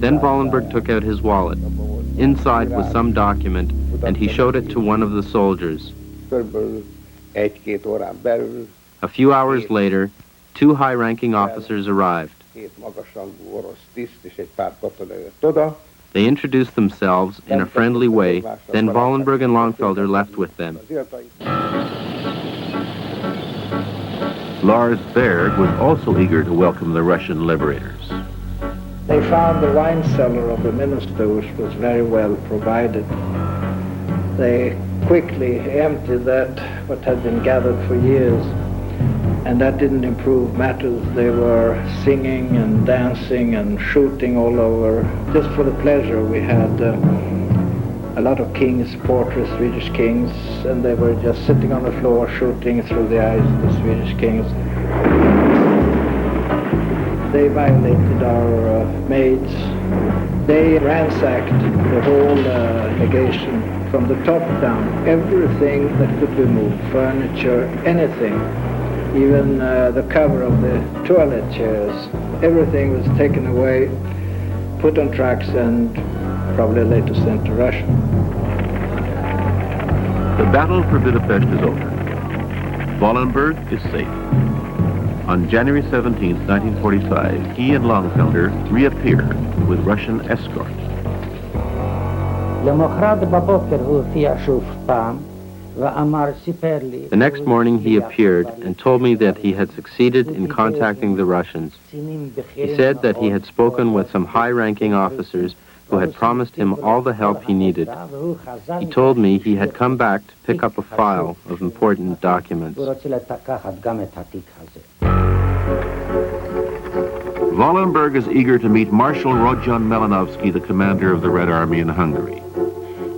I: Then Wallenberg took out his wallet. Inside was some document, and he showed it to one of the soldiers. A few hours later, 2 high-ranking officers arrived. They introduced themselves in a friendly way, then Wallenberg and Langfelder left with them.
A: Lars Berg was also eager to welcome the Russian liberators.
G: They found the wine cellar of the minister, which was very well provided. They quickly emptied that, what had been gathered for years, and that didn't improve matters. They were singing and dancing and shooting all over, just for the pleasure. We had a lot of kings' portraits, Swedish kings, and they were just sitting on the floor shooting through the eyes of the Swedish kings. They violated our maids. They ransacked the whole legation from the top down. Everything that could be moved, furniture, anything, even the cover of the toilet chairs, everything was taken away, put on trucks, and probably later sent to Russia.
A: The battle for Budapest is over. Wallenberg is safe. On January 17, 1945, he and Longfelder reappear with Russian escort.
I: The next morning he appeared and told me that he had succeeded in contacting the Russians. He said that he had spoken with some high-ranking officers who had promised him all the help he needed. He told me he had come back to pick up a file of important documents.
A: Wallenberg is eager to meet Marshal Rodzhan Malinovsky, the commander of the Red Army in Hungary.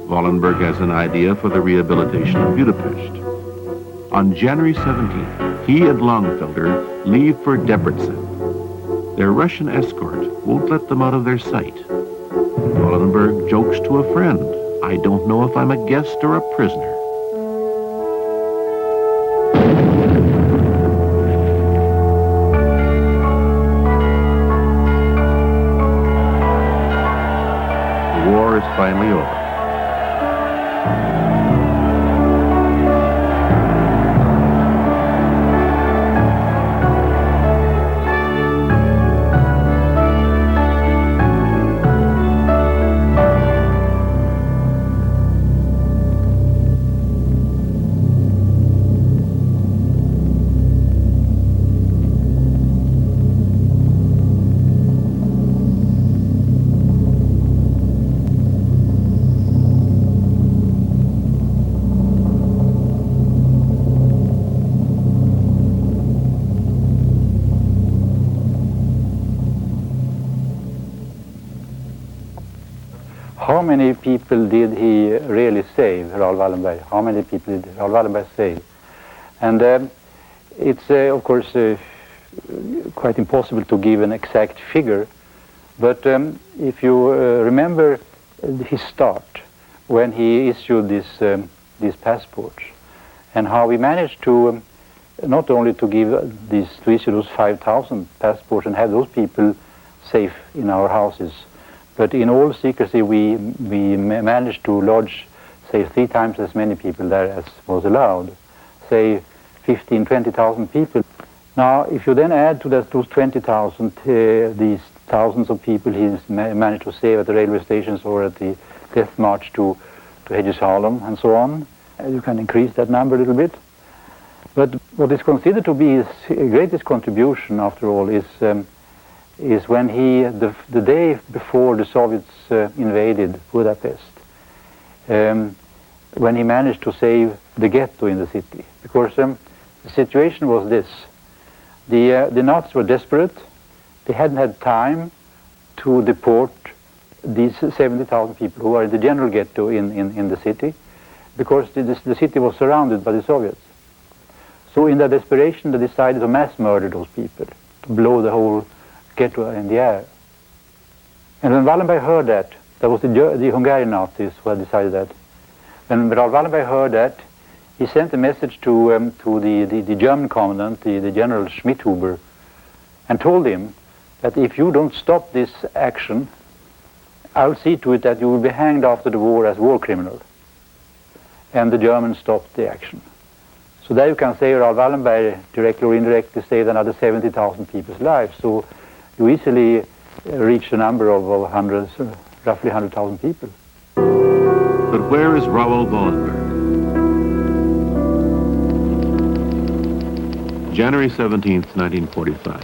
A: Wallenberg has an idea for the rehabilitation of Budapest. On January 17th, he and Longfelder leave for Debrecen. Their Russian escort won't let them out of their sight. Wallenberg jokes to a friend, "I don't know if I'm a guest or a prisoner." The war is finally over.
F: How many people did he really save, Raoul Wallenberg? How many people did Raoul Wallenberg save? And it's, of course, quite impossible to give an exact figure, but if you remember his start, when he issued these passports, and how we managed to not only to issue those 5,000 passports and have those people safe in our houses, but in all secrecy we managed to lodge, say, 3 times as many people there as was allowed, say 15, 20,000 people. Now, if you then add to that those 20,000, these thousands of people he's managed to save at the railway stations or at the death march to Hedgeshalom and so on, you can increase that number a little bit. But what is considered to be his greatest contribution, after all, is when he, the day before the Soviets invaded Budapest, when he managed to save the ghetto in the city. Because the situation was this: the Nazis were desperate. They hadn't had time to deport these 70,000 people who are in the general ghetto in the city, because the city was surrounded by the Soviets. So in their desperation, they decided to mass murder those people, to blow the whole ghetto in the air. And when Wallenberg heard that, that was the Hungarian Nazis who had decided that. When Raoul Wallenberg heard that, he sent a message to the German commandant, the General Schmidhuber, and told him that if you don't stop this action, I'll see to it that you will be hanged after the war as war criminal. And the Germans stopped the action. So there you can say Raoul Wallenberg directly or indirectly saved another 70,000 people's lives. So you easily reach the number of hundreds, roughly 100,000 people.
A: But where is Raoul Wallenberg? January 17th, 1945.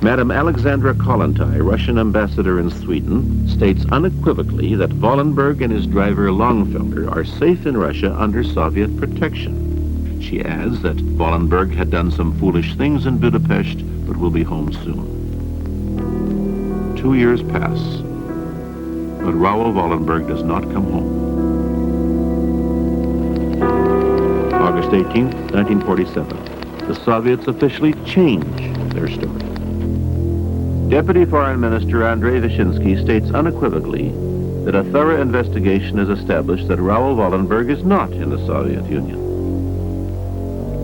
A: Madame Alexandra Kollontai, Russian ambassador in Sweden, states unequivocally that Wallenberg and his driver Longfelder are safe in Russia under Soviet protection. She adds that Wallenberg had done some foolish things in Budapest, but will be home soon. 2 years pass, but Raoul Wallenberg does not come home. August 18, 1947. The Soviets officially change their story. Deputy Foreign Minister Andrei Vyshinsky states unequivocally that a thorough investigation has established that Raoul Wallenberg is not in the Soviet Union.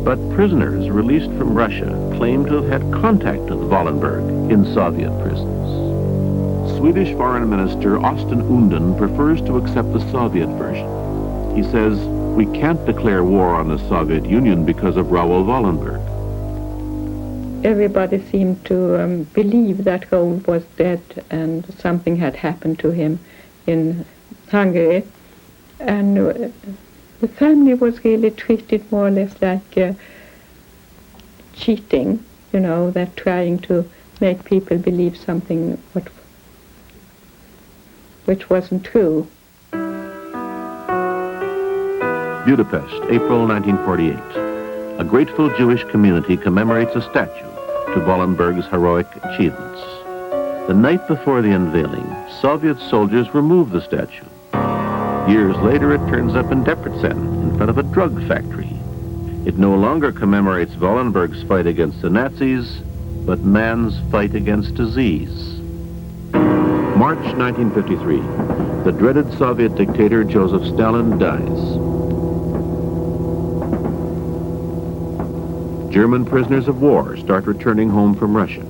A: But prisoners released from Russia claim to have had contact with Wallenberg in Soviet prisons. Swedish Foreign Minister Östen Undén prefers to accept the Soviet version. He says, "We can't declare war on the Soviet Union because of Raoul Wallenberg."
D: Everybody seemed to believe that Raoul was dead and something had happened to him in Hungary. And the family was really treated more or less like cheating, you know, that trying to make people believe something which wasn't true.
A: Budapest, April 1948. A grateful Jewish community commemorates a statue to Wallenberg's heroic achievements. The night before the unveiling, Soviet soldiers removed the statue. Years later, it turns up in Debrecen, in front of a drug factory. It no longer commemorates Wallenberg's fight against the Nazis, but man's fight against disease. March 1953. The dreaded Soviet dictator Joseph Stalin dies. German prisoners of war start returning home from Russia.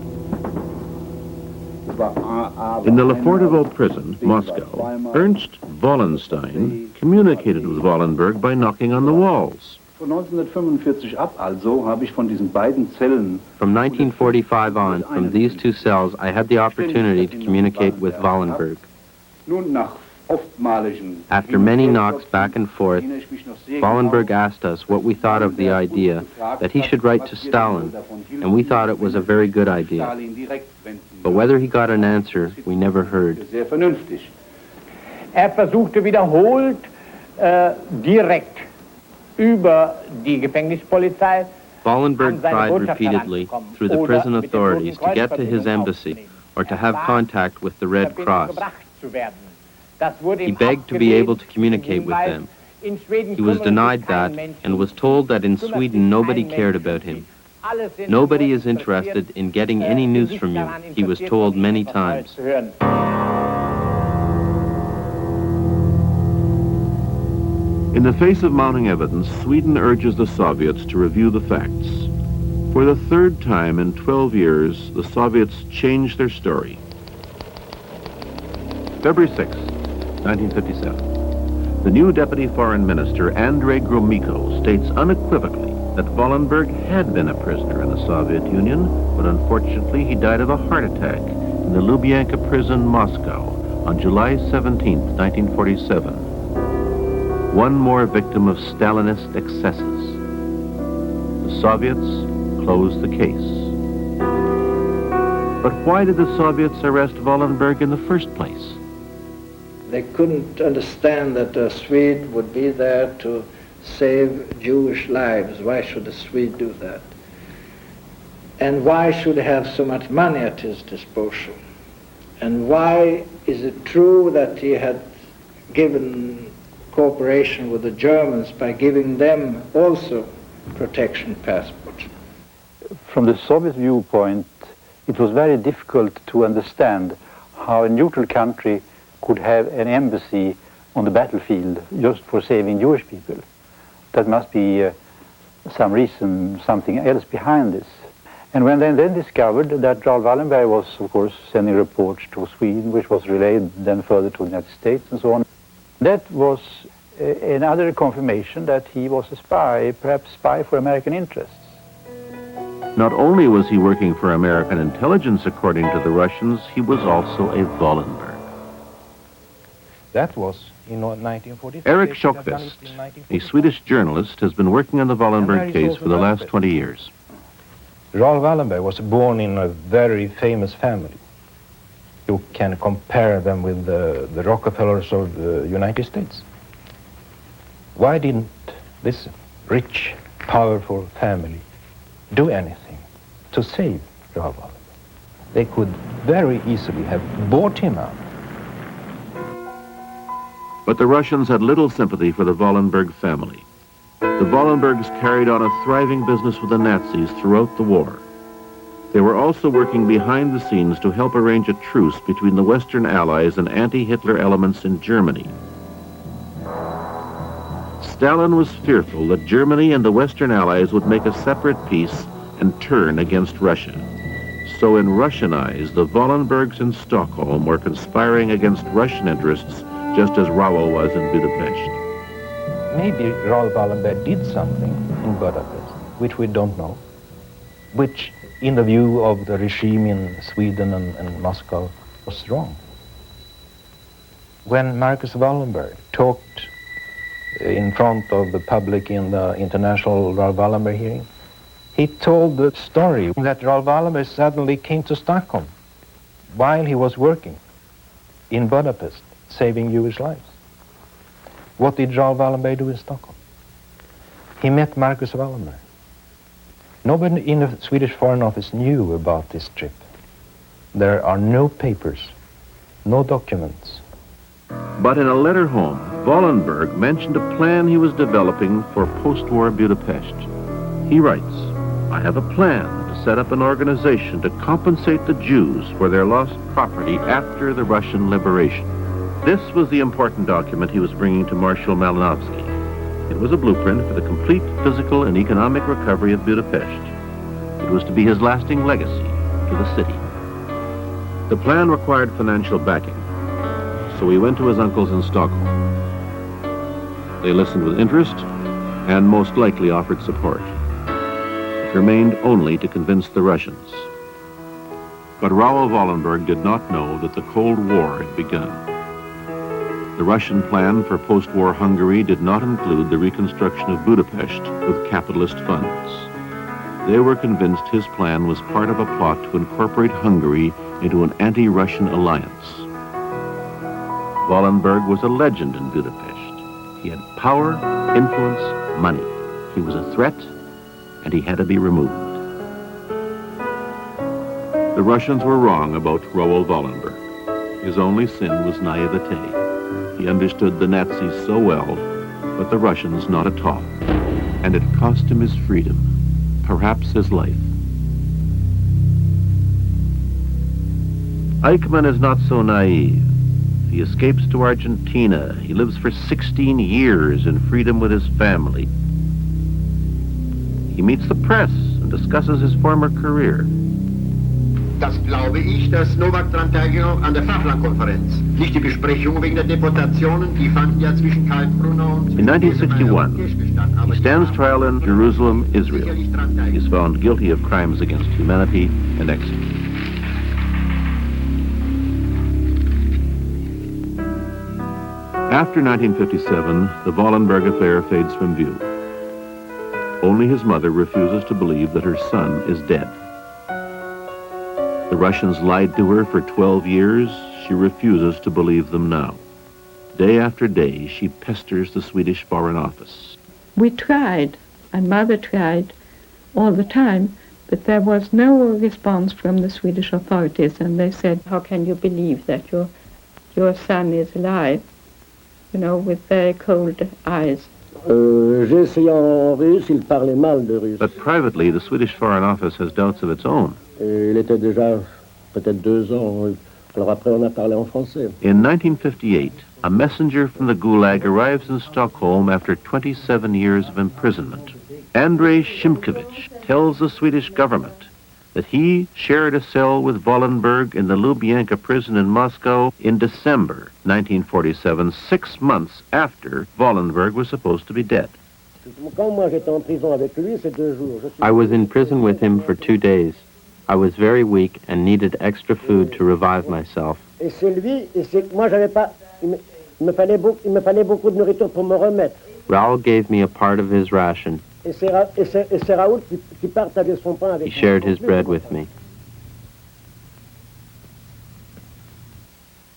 A: In the Lefortovo prison, Moscow, Ernst Wallenstein communicated with Wallenberg by knocking on the walls.
Q: Von 1945 ab also habe ich von diesen beiden Zellen.
I: From 1945 on, from these two cells, I had the opportunity to communicate with Wallenberg.
Q: Nun nach oftmaligen
I: After many knocks back and forth, Wallenberg asked us what we thought of the idea that he should write to Stalin, and we thought it was a very good idea. But whether he got an answer, we never heard.
Q: Sehr vernünftig.
R: Versuchte wiederholt direkt über die Gefängnispolizei.
I: Wallenberg tried repeatedly, through the prison authorities, to get to his embassy or to have contact with the Red Cross. He begged to be able to communicate with them. He was denied that and was told that in Sweden nobody cared about him. Nobody is interested in getting any news from you, he was told many times.
A: In the face of mounting evidence, Sweden urges the Soviets to review the facts. For the third time in 12 years, the Soviets changed their story. February 6, 1957. The new Deputy Foreign Minister, Andrei Gromyko, states unequivocally that Wallenberg had been a prisoner in the Soviet Union, but unfortunately he died of a heart attack in the Lubyanka prison, Moscow, on July 17, 1947. One more victim of Stalinist excesses. The Soviets closed the case. But why did the Soviets arrest Wallenberg in the first place?
G: They couldn't understand that a Swede would be there to save Jewish lives. Why should a Swede do that? And why should he have so much money at his disposal? And why is it true that he had given cooperation with the Germans by giving them also protection passports?
F: From the Soviet viewpoint, it was very difficult to understand how a neutral country could have an embassy on the battlefield just for saving Jewish people. That must be some reason, something else behind this. And when they then discovered that Raoul Wallenberg was, of course, sending reports to Sweden, which was relayed then further to the United States and so on, that was another confirmation that he was a spy, perhaps spy for American interests.
A: Not only was he working for American intelligence, according to the Russians, he was also a Wallenberg.
S: That was in 1945.
A: Eric Sjökvist, a Swedish journalist, has been working on the Wallenberg case for the last 20 years.
S: Raoul Wallenberg was born in a very famous family. You can compare them with the Rockefellers of the United States. Why didn't this rich, powerful family do anything to save Raoul Wallenberg? They could very easily have bought him out.
A: But the Russians had little sympathy for the Wallenberg family. The Wallenbergs carried on a thriving business with the Nazis throughout the war. They were also working behind the scenes to help arrange a truce between the Western Allies and anti-Hitler elements in Germany. Stalin was fearful that Germany and the Western Allies would make a separate peace and turn against Russia. So in Russian eyes, the Wallenbergs in Stockholm were conspiring against Russian interests, just as Raoul was in Budapest.
S: Maybe Raoul Wallenberg did something in Budapest, which we don't know, which in the view of the regime in Sweden and Moscow was wrong. When Marcus Wallenberg talked in front of the public in the international Raoul Wallenberg hearing, he told the story that Raoul Wallenberg suddenly came to Stockholm while he was working in Budapest, saving Jewish lives. What did Raoul Wallenberg do in Stockholm? He met Marcus Wallenberg. Nobody in the Swedish Foreign Office knew about this trip. There are no papers, no documents.
A: But in a letter home, Wallenberg mentioned a plan he was developing for post-war Budapest. He writes, "I have a plan to set up an organization to compensate the Jews for their lost property after the Russian liberation." This was the important document he was bringing to Marshal Malinovsky. It was a blueprint for the complete physical and economic recovery of Budapest. It was to be his lasting legacy to the city. The plan required financial backing, so he went to his uncles in Stockholm. They listened with interest and most likely offered support. It remained only to convince the Russians. But Raoul Wallenberg did not know that the Cold War had begun. The Russian plan for post-war Hungary did not include the reconstruction of Budapest with capitalist funds. They were convinced his plan was part of a plot to incorporate Hungary into an anti-Russian alliance. Wallenberg was a legend in Budapest. He had power, influence, money. He was a threat, and he had to be removed. The Russians were wrong about Raoul Wallenberg. His only sin was naivete. He understood the Nazis so well, but the Russians not at all. And it cost him his freedom, perhaps his life. Eichmann is not so naive. He escapes to Argentina. He lives for 16 years in freedom with his family. He meets the press and discusses his former career.
T: Das glaube ich, das Novak-Trantagio an der Fachlandkonferenz. Nicht die Besprechung wegen der Deportationen, die fanden ja zwischen Kaltbrunner und...
A: In 1961, he stands trial in Jerusalem, Israel. He is found guilty of crimes against humanity and executed. After 1957, the Wallenberg affair fades from view. Only his mother refuses to believe that her son is dead. The Russians lied to her for 12 years. She refuses to believe them now. Day after day, she pesters the Swedish Foreign Office.
D: We tried, and Mother tried all the time, but there was no response from the Swedish authorities, and they said, how can you believe that your son is alive? You know, with very cold eyes.
A: But privately, the Swedish Foreign Office has doubts of its own.
U: Il était déjà peut-être 2 ans. Alors après, on a parlé en français.
A: In 1958, a messenger from the gulag arrives in Stockholm after 27 years of imprisonment. Andrei Shimkevich tells the Swedish government that he shared a cell with Wallenberg in the Lubyanka prison in Moscow in December 1947, 6 months after Wallenberg was supposed to be dead.
I: I was in prison with him for 2 days. I was very weak and needed extra food to revive myself. Raoul gave me a part of his ration,
U: Et c'est Raoul qui partageait son pain avec
I: He shared his bread with me.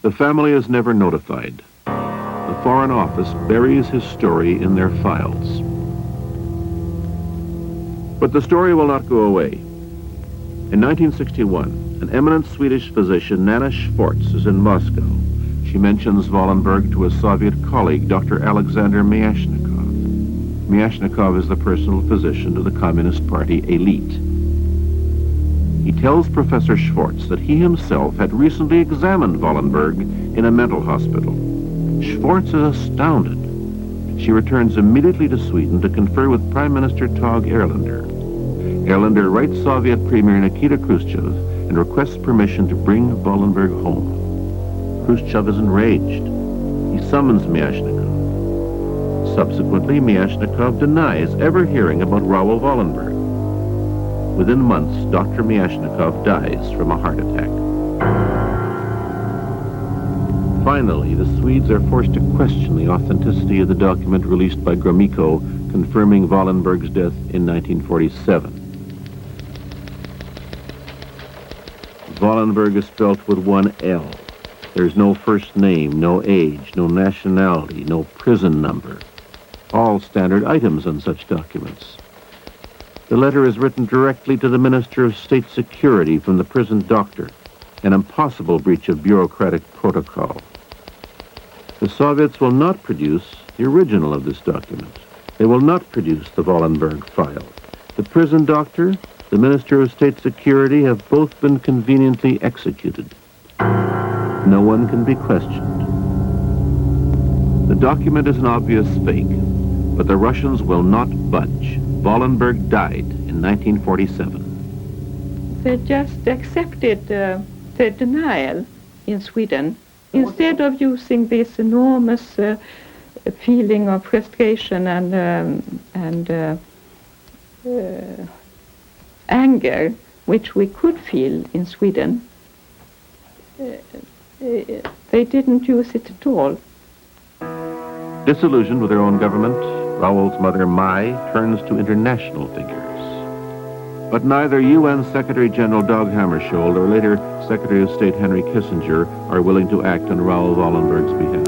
A: The family is never notified. The Foreign Office buries his story in their files. But the story will not go away. In 1961, an eminent Swedish physician, Nana Schwartz, is in Moscow. She mentions Wallenberg to a Soviet colleague, Dr. Alexander Myashnikov. Myashnikov is the personal physician to the Communist Party elite. He tells Professor Schwartz that he himself had recently examined Wallenberg in a mental hospital. Schwartz is astounded. She returns immediately to Sweden to confer with Prime Minister Tage Erlander. Erlander writes Soviet Premier Nikita Khrushchev and requests permission to bring Wallenberg home. Khrushchev is enraged. He summons Myashnikov. Subsequently, Myashnikov denies ever hearing about Raoul Wallenberg. Within months, Dr. Myashnikov dies from a heart attack. Finally, the Swedes are forced to question the authenticity of the document released by Gromyko confirming Wallenberg's death in 1947. Wallenberg is spelt with one L. There's no first name, no age, no nationality, no prison number. All standard items on such documents. The letter is written directly to the Minister of State Security from the prison doctor, an impossible breach of bureaucratic protocol. The Soviets will not produce the original of this document. They will not produce the Wallenberg file. The prison doctor, the Minister of State Security have both been conveniently executed. No one can be questioned. The document is an obvious fake, but the Russians will not budge. Wallenberg died in 1947.
D: They just accepted the denial in Sweden. Instead of using this enormous feeling of frustration and anger, which we could feel in Sweden, they didn't use it at all.
A: Disillusioned with their own government, Raoul's mother, Mai, turns to international figures. But neither UN Secretary General Dag Hammarskjöld or later Secretary of State Henry Kissinger are willing to act on Raoul Wallenberg's behalf.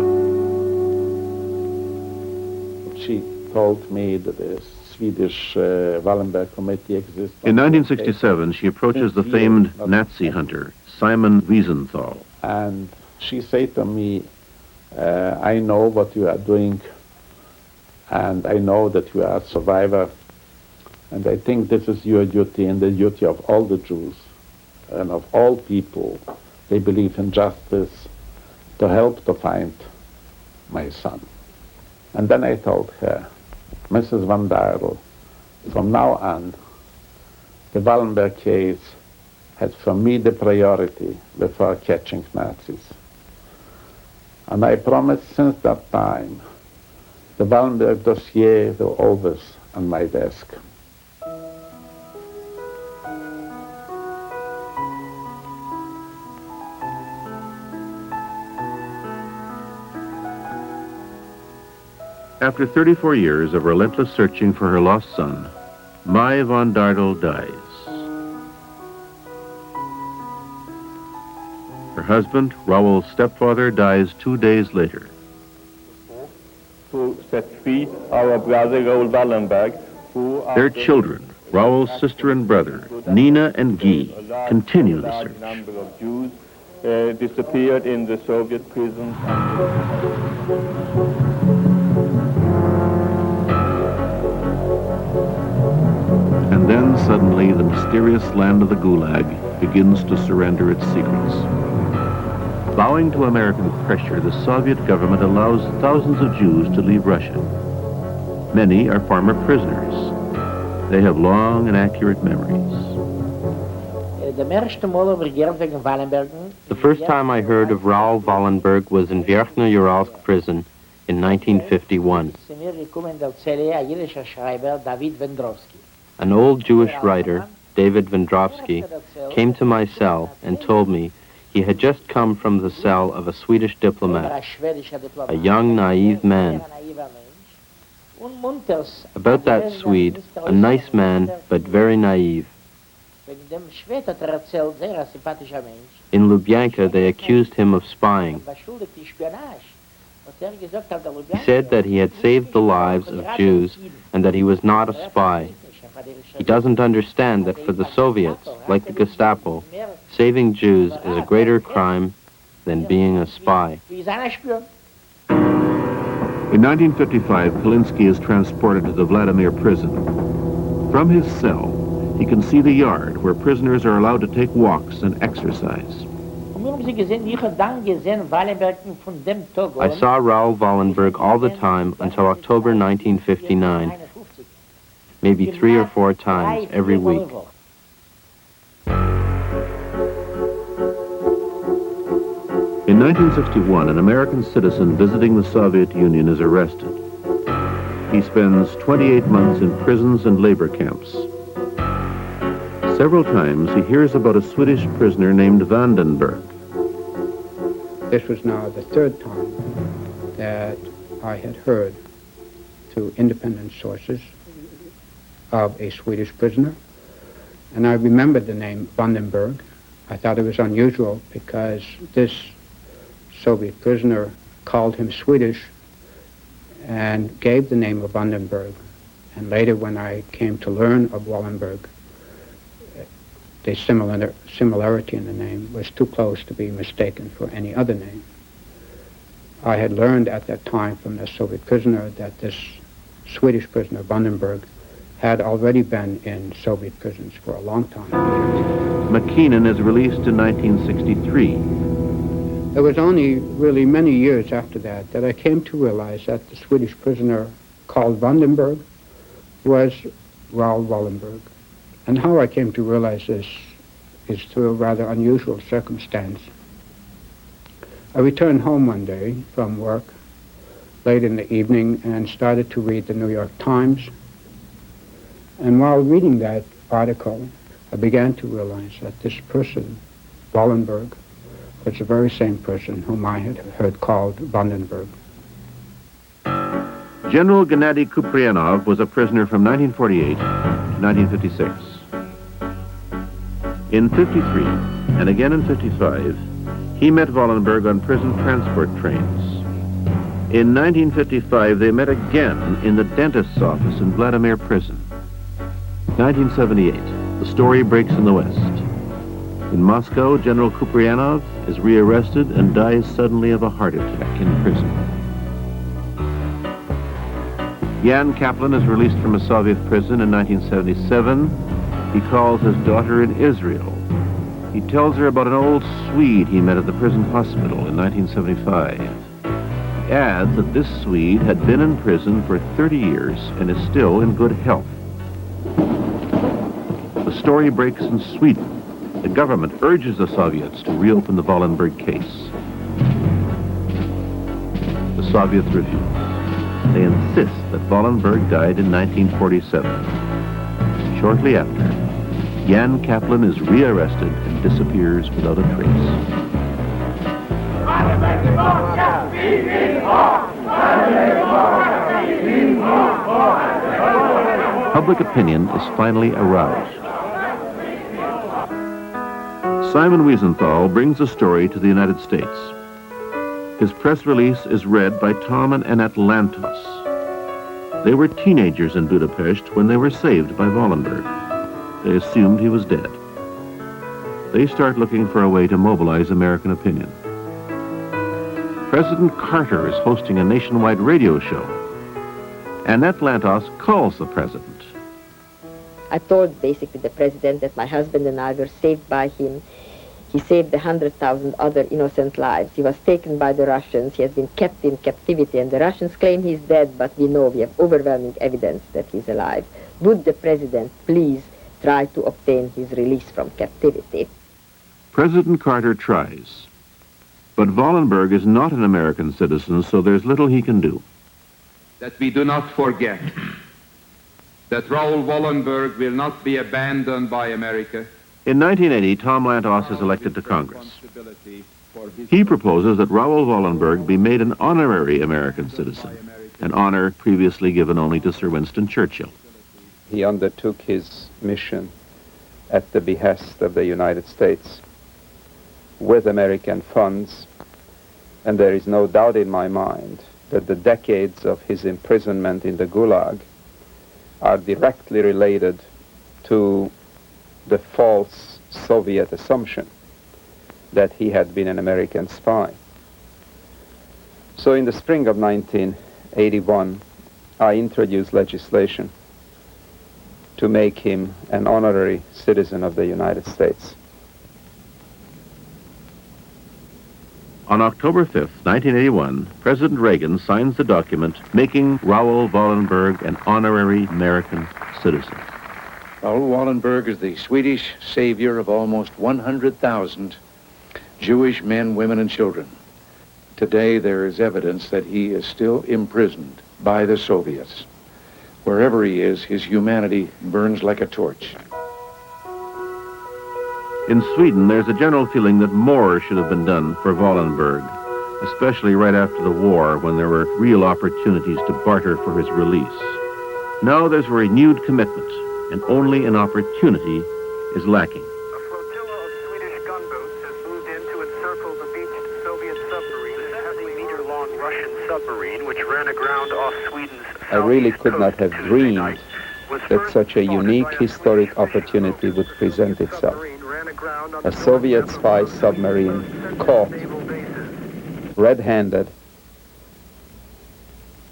L: She told me that the Swedish Wallenberg Committee exists.
A: In 1967, she approaches the famed Nazi hunter, Simon Wiesenthal.
L: And she said to me, I know what you are doing, and I know that you are a survivor, and I think this is your duty and the duty of all the Jews and of all people. They believe in justice, to help to find my son. And then I told her, Mrs. Van Darel, from now on, the Wallenberg case had for me the priority before catching Nazis. And I promised since that time, the Wallenberg dossier will always on my desk.
A: After 34 years of relentless searching for her lost son, Mai von Dardel dies. Her husband, Raoul's stepfather, dies 2 days later.
B: To set free our brother Raoul Wallenberg, who...
A: Their children, Raoul's sister and brother, Nina and Guy, continue the search.
B: A number of Jews disappeared in the Soviet prisons.
A: And then suddenly the mysterious land of the gulag begins to surrender its secrets. Bowing to American pressure, the Soviet government allows thousands of Jews to leave Russia. Many are former prisoners. They have long and accurate memories.
I: The first time I heard of Raoul Wallenberg was in Verkhnyo-Uralsk prison in 1951. An old Jewish writer, David Vendrovsky, came to my cell and told me he had just come from the cell of a Swedish diplomat, a young, naive man. About that Swede, a nice man, but very naive. In Lubyanka, they accused him of spying. He said that he had saved the lives of Jews and that he was not a spy. He doesn't understand that for the Soviets, like the Gestapo, saving Jews is a greater crime than being a spy.
A: In 1955, Kalinsky is transported to the Vladimir prison. From his cell, he can see the yard where prisoners are allowed to take walks and exercise.
I: I saw Raoul Wallenberg all the time until October 1959, maybe 3 or 4 times every week.
A: In 1961, an American citizen visiting the Soviet Union is arrested. He spends 28 months in prisons and labor camps. Several times he hears about a Swedish prisoner named Vandenberg.
L: This was now the 3rd time that I had heard through independent sources of a Swedish prisoner. And I remembered the name Vandenberg. I thought it was unusual because this Soviet prisoner called him Swedish and gave the name of Vandenberg. And later when I came to learn of Wallenberg, the similarity in the name was too close to be mistaken for any other name. I had learned at that time from the Soviet prisoner that this Swedish prisoner, Vandenberg, had already been in Soviet prisons for a long time.
A: McKinnon is released in 1963.
L: It was only really many years after that that I came to realize that the Swedish prisoner called Vandenberg was Raoul Wallenberg. And how I came to realize this is through a rather unusual circumstance. I returned home one day from work late in the evening and started to read the New York Times. And while reading that article, I began to realize that this person, Wallenberg, was the very same person whom I had heard called Vandenberg.
A: General Gennady Kuprianov was a prisoner from 1948 to 1956. In 53, and again in 55, he met Wallenberg on prison transport trains. In 1955, they met again in the dentist's office in Vladimir prison. 1978, the story breaks in the West. In Moscow, General Kuprianov is rearrested and dies suddenly of a heart attack in prison. Jan Kaplan is released from a Soviet prison in 1977. He calls his daughter in Israel. He tells her about an old Swede he met at the prison hospital in 1975. He adds that this Swede had been in prison for 30 years and is still in good health. The story breaks in Sweden. The government urges the Soviets to reopen the Wallenberg case. The Soviets refuse. They insist that Wallenberg died in 1947. Shortly after, Jan Kaplan is rearrested and disappears without a trace. Public opinion is finally aroused. Simon Wiesenthal brings the story to the United States. His press release is read by Tom and Annette Lantos. They were teenagers in Budapest when they were saved by Wallenberg. They assumed he was dead. They start looking for a way to mobilize American opinion. President Carter is hosting a nationwide radio show. Annette Lantos calls the president.
E: I told basically the president that my husband and I were saved by him. He saved 100,000 other innocent lives. He was taken by the Russians. He has been kept in captivity, and the Russians claim he's dead, but we know we have overwhelming evidence that he's alive. Would the president please try to obtain his release from captivity?
A: President Carter tries. But Wallenberg is not an American citizen, so there's little he can do.
V: That we do not forget that Raoul Wallenberg will not be abandoned by America.
A: In 1980, Tom Lantos is elected to Congress. He proposes that Raoul Wallenberg be made an honorary American citizen. an honor previously given only to Sir Winston Churchill.
J: He undertook his mission at the behest of the United States with American funds, and there is no doubt in my mind that the decades of his imprisonment in the gulag are directly related to the false Soviet assumption that he had been an American spy. So in the spring of 1981, I introduced legislation to make him an honorary citizen of the United States.
A: On October 5th, 1981, President Reagan signs the document making Raoul Wallenberg an honorary American citizen.
M: Raoul Wallenberg is the Swedish savior of almost 100,000 Jewish men, women, and children. Today there is evidence that he is still imprisoned by the Soviets. Wherever he is, his humanity burns like a torch.
A: In Sweden, there's a general feeling that more should have been done for Wallenberg, especially right after the war when there were real opportunities to barter for his release. Now there's a renewed commitment, and only an opportunity is lacking.
W: A flotilla of Swedish gunboats has moved in to encircle the beached Soviet submarine, a 70-meter-long Russian submarine which ran aground off Sweden's
J: I really could not have dreamed that such a unique historic opportunity would present itself. A Soviet spy submarine caught red-handed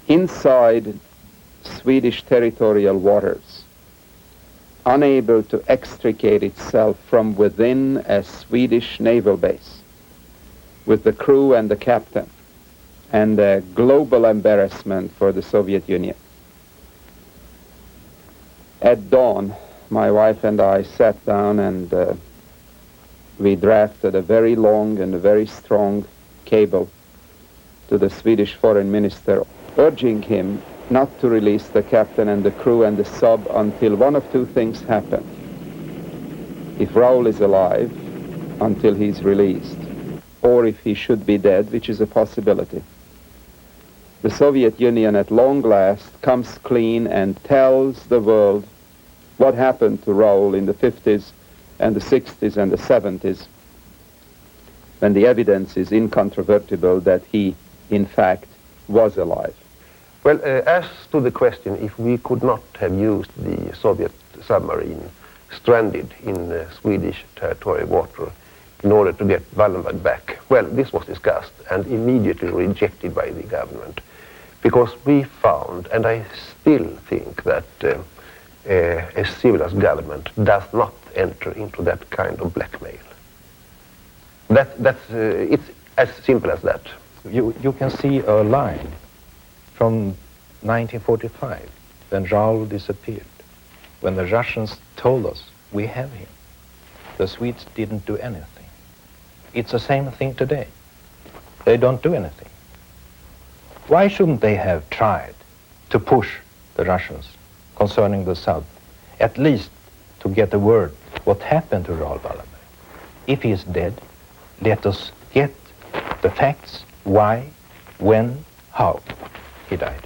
J: inside Swedish territorial waters, unable to extricate itself from within a Swedish naval base, with the crew and the captain, and a global embarrassment for the Soviet Union. At dawn, my wife and I sat down and we drafted a very long and a very strong cable to the Swedish foreign minister, urging him not to release the captain and the crew and the sub until one of two things happen. If Raoul is alive, until he's released, or if he should be dead, which is a possibility. The Soviet Union at long last comes clean and tells the world what happened to Raoul in the 50s and the 60s and the 70s, when the evidence is incontrovertible that he, in fact, was alive.
X: Well, as to the question if we could not have used the Soviet submarine stranded in Swedish territorial water in order to get Wallenberg back, well, this was discussed and immediately rejected by the government, because we found, and I still think that a civilized government does not enter into that kind of blackmail. It's as simple as that.
S: You can see a line from 1945 when Raoul disappeared, when the Russians told us we have him. The Swedes didn't do anything. It's the same thing today. They don't do anything. Why shouldn't they have tried to push the Russians concerning the sub, at least to get a word what happened to Raoul Wallenberg? If he is dead, let us get the facts, why, when, how he died.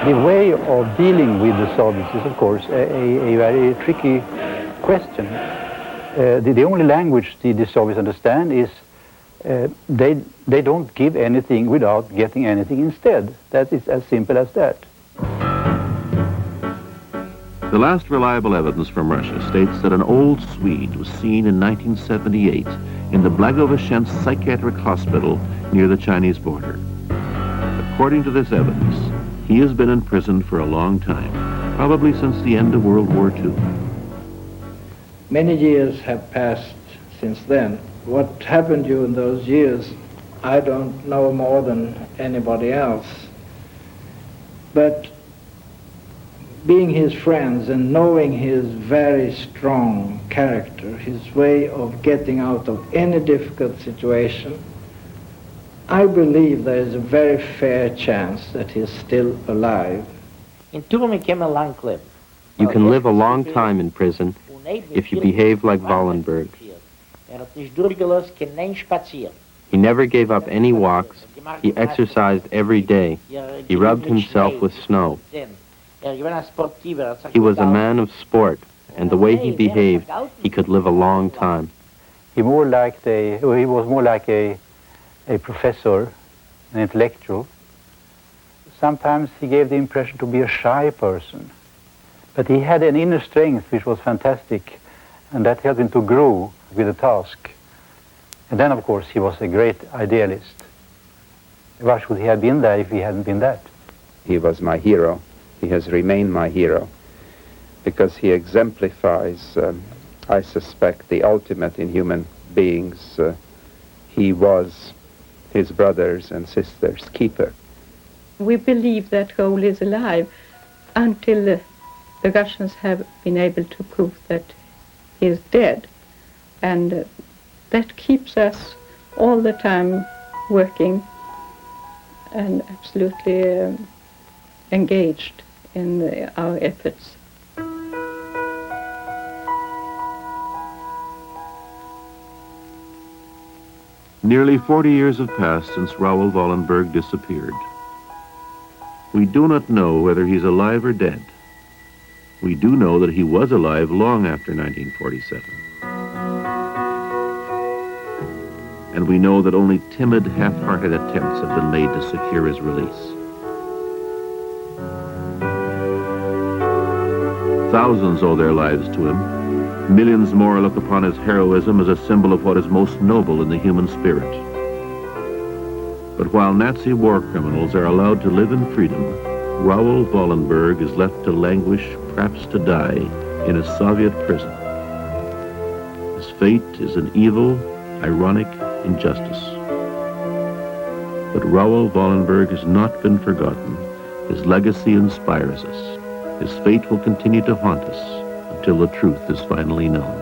F: The way of dealing with the Soviets is, of course, a very tricky question. The only language the Soviets understand is they don't give anything without getting anything instead. That is as simple as that.
A: The last reliable evidence from Russia states that an old Swede was seen in 1978 in the Blagoveshchensk psychiatric hospital near the Chinese border. According to this evidence, he has been imprisoned for a long time, probably since the end of World War II.
G: Many years have passed since then. What happened during those years, I don't know more than anybody else. But being his friends and knowing his very strong character, his way of getting out of any difficult situation, I believe there is a very fair chance that he is still alive.
Y: In Turm came a lang clip.
I: You can live a long time in prison if you behave like Wallenberg. He never gave up any walks. He exercised every day. He rubbed himself with snow. He was a man of sport, and the way he behaved, he could live a long time.
F: He was more like a professor, an intellectual. Sometimes he gave the impression to be a shy person. But he had an inner strength which was fantastic, and that helped him to grow with the task. And then, of course, he was a great idealist. Why should he have been there if he hadn't been that?
J: He was my hero. He has remained my hero because he exemplifies, I suspect, the ultimate in human beings. He was his brothers and sisters' keeper.
D: We believe that Raoul is alive until the Russians have been able to prove that he is dead. And that keeps us all the time working and absolutely engaged in our efforts.
A: Nearly 40 years have passed since Raoul Wallenberg disappeared. We do not know whether he's alive or dead. We do know that he was alive long after 1947. And we know that only timid, half-hearted attempts have been made to secure his release. Thousands owe their lives to him. Millions more look upon his heroism as a symbol of what is most noble in the human spirit. But while Nazi war criminals are allowed to live in freedom, Raoul Wallenberg is left to languish, perhaps to die, in a Soviet prison. His fate is an evil, ironic injustice. But Raoul Wallenberg has not been forgotten. His legacy inspires us. His fate will continue to haunt us until the truth is finally known.